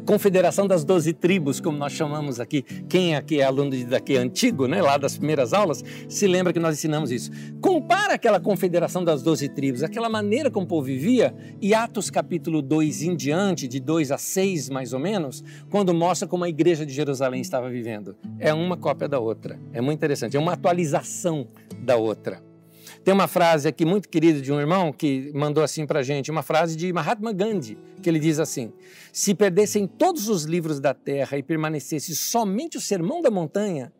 Confederação das 12 Tribos, como nós chamamos aqui. Quem aqui é aluno daqui antigo, né, lá das primeiras aulas, se lembra que nós ensinamos isso. Compara aquela Confederação das 12 Tribos, aquela maneira como o povo vivia, e Atos capítulo 2 em diante, de 2 a 6 mais ou menos, quando mostra como a igreja de Jerusalém estava vivendo. É uma cópia da outra. É muito interessante, é uma atualização da outra. Tem uma frase aqui muito querida de um irmão que mandou assim pra gente, uma frase de Mahatma Gandhi, que ele diz assim: se perdessem todos os livros da terra e permanecesse somente o Sermão da Montanha,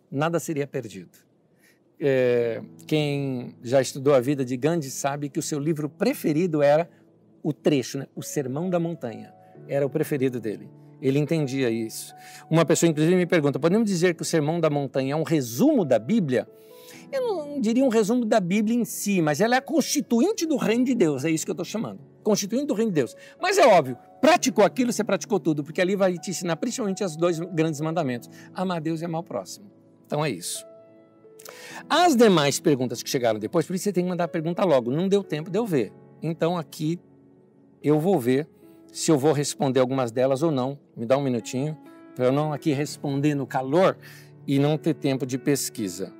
nada seria perdido. Quem já estudou a vida de Gandhi sabe que o seu livro preferido era o trecho, né? O Sermão da Montanha, era o preferido dele. Ele entendia isso. Uma pessoa inclusive me pergunta, podemos dizer que o Sermão da Montanha é um resumo da Bíblia? Eu não diria um resumo da Bíblia em si, mas ela é a constituinte do reino de Deus, é isso que eu estou chamando, constituinte do reino de Deus. Mas é óbvio, praticou aquilo, você praticou tudo, porque ali vai te ensinar principalmente os 2 grandes mandamentos, amar a Deus e amar o próximo. Então é isso. As demais perguntas que chegaram depois, por isso você tem que mandar a pergunta logo, não deu tempo de eu ver. Então aqui eu vou ver se eu vou responder algumas delas ou não, me dá um minutinho, para eu não aqui responder no calor e não ter tempo de pesquisa.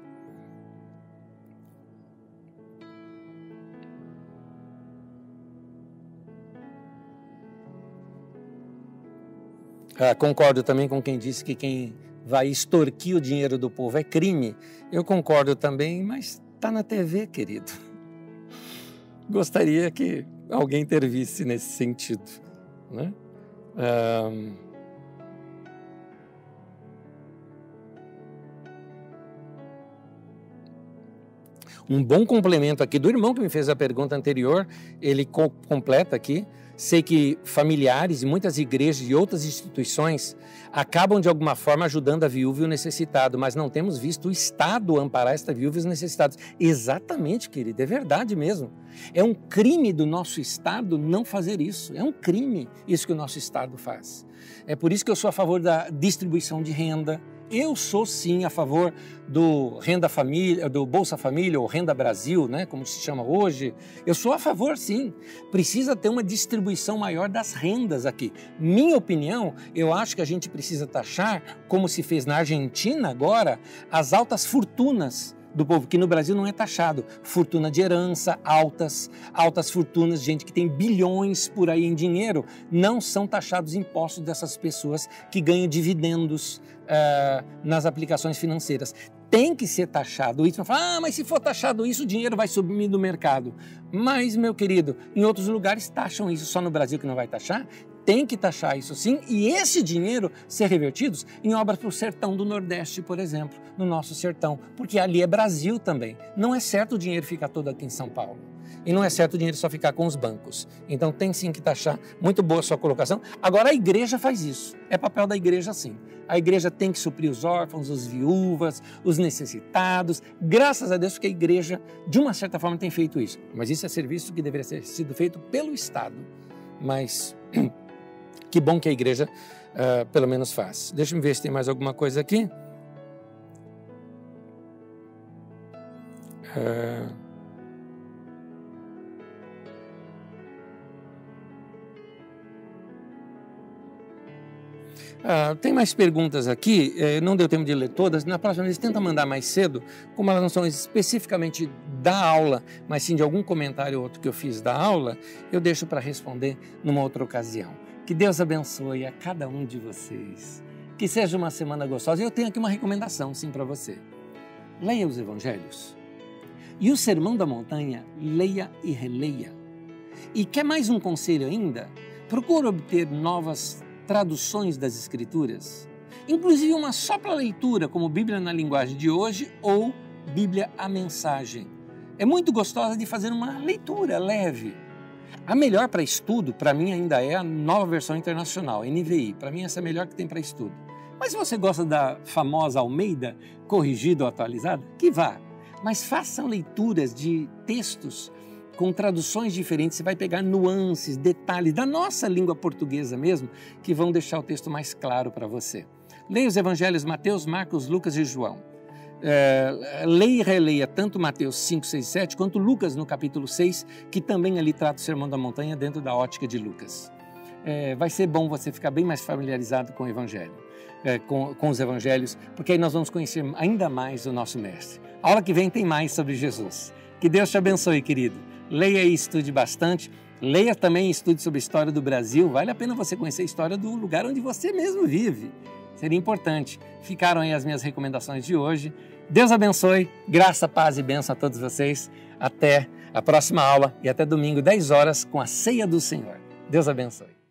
Concordo também com quem disse que quem vai extorquir o dinheiro do povo é crime. Eu concordo também, mas está na TV, querido. Gostaria que alguém intervisse nesse sentido, né? Um bom complemento aqui do irmão que me fez a pergunta anterior, ele completa aqui. Sei que familiares e muitas igrejas e outras instituições acabam de alguma forma ajudando a viúva e o necessitado, mas não temos visto o Estado amparar esta viúva e os necessitados. Exatamente, querido, é verdade mesmo. É um crime do nosso Estado não fazer isso. É um crime isso que o nosso Estado faz. É por isso que eu sou a favor da distribuição de renda. Eu sou sim a favor do Renda Família, do Bolsa Família ou Renda Brasil, né, como se chama hoje. Eu sou a favor sim. Precisa ter uma distribuição maior das rendas aqui. Minha opinião, eu acho que a gente precisa taxar, como se fez na Argentina agora, as altas fortunas do povo, que no Brasil não é taxado. Fortuna de herança, altas fortunas, gente que tem bilhões por aí em dinheiro, não são taxados impostos dessas pessoas que ganham dividendos nas aplicações financeiras. Tem que ser taxado isso. Mas se for taxado isso, o dinheiro vai subir do mercado. Mas, meu querido, em outros lugares taxam isso, só no Brasil que não vai taxar? Tem que taxar isso sim, e esse dinheiro ser revertido em obras para o sertão do Nordeste, por exemplo, no nosso sertão, porque ali é Brasil também. Não é certo o dinheiro ficar todo aqui em São Paulo. E não é certo o dinheiro só ficar com os bancos. Então tem sim que taxar. Muito boa a sua colocação. Agora a igreja faz isso. É papel da igreja sim. A igreja tem que suprir os órfãos, os viúvas, os necessitados. Graças a Deus que a igreja, de uma certa forma, tem feito isso. Mas isso é serviço que deveria ter sido feito pelo Estado. Mas que bom que a igreja pelo menos faz. Deixa eu ver se tem mais alguma coisa aqui. Tem mais perguntas aqui, não deu tempo de ler todas. Na próxima vez tenta mandar mais cedo, como elas não são especificamente da aula, mas sim de algum comentário ou outro que eu fiz da aula, eu deixo para responder numa outra ocasião. Que Deus abençoe a cada um de vocês. Que seja uma semana gostosa. E eu tenho aqui uma recomendação sim para você. Leia os Evangelhos. E o Sermão da Montanha, leia e releia. E quer mais um conselho ainda? Procure obter novas traduções das Escrituras, inclusive uma só para leitura, como Bíblia na linguagem de hoje ou Bíblia a mensagem. É muito gostosa de fazer uma leitura leve. A melhor para estudo, para mim, ainda é a Nova Versão Internacional, NVI. Para mim, essa é a melhor que tem para estudo. Mas se você gosta da famosa Almeida, corrigida ou atualizada, que vá. Mas façam leituras de textos com traduções diferentes, você vai pegar nuances, detalhes da nossa língua portuguesa mesmo, que vão deixar o texto mais claro para você. Leia os Evangelhos Mateus, Marcos, Lucas e João. Leia e releia tanto Mateus 5, 6 e 7, quanto Lucas no capítulo 6, que também ali trata o Sermão da Montanha dentro da ótica de Lucas. Vai ser bom você ficar bem mais familiarizado com o Evangelho, com os Evangelhos, porque aí nós vamos conhecer ainda mais o nosso Mestre. A aula que vem tem mais sobre Jesus. Que Deus te abençoe, querido. Leia e estude bastante. Leia também e estude sobre a história do Brasil. Vale a pena você conhecer a história do lugar onde você mesmo vive. Seria importante. Ficaram aí as minhas recomendações de hoje. Deus abençoe. Graça, paz e bênção a todos vocês. Até a próxima aula e até domingo, 10 horas, com a Ceia do Senhor. Deus abençoe.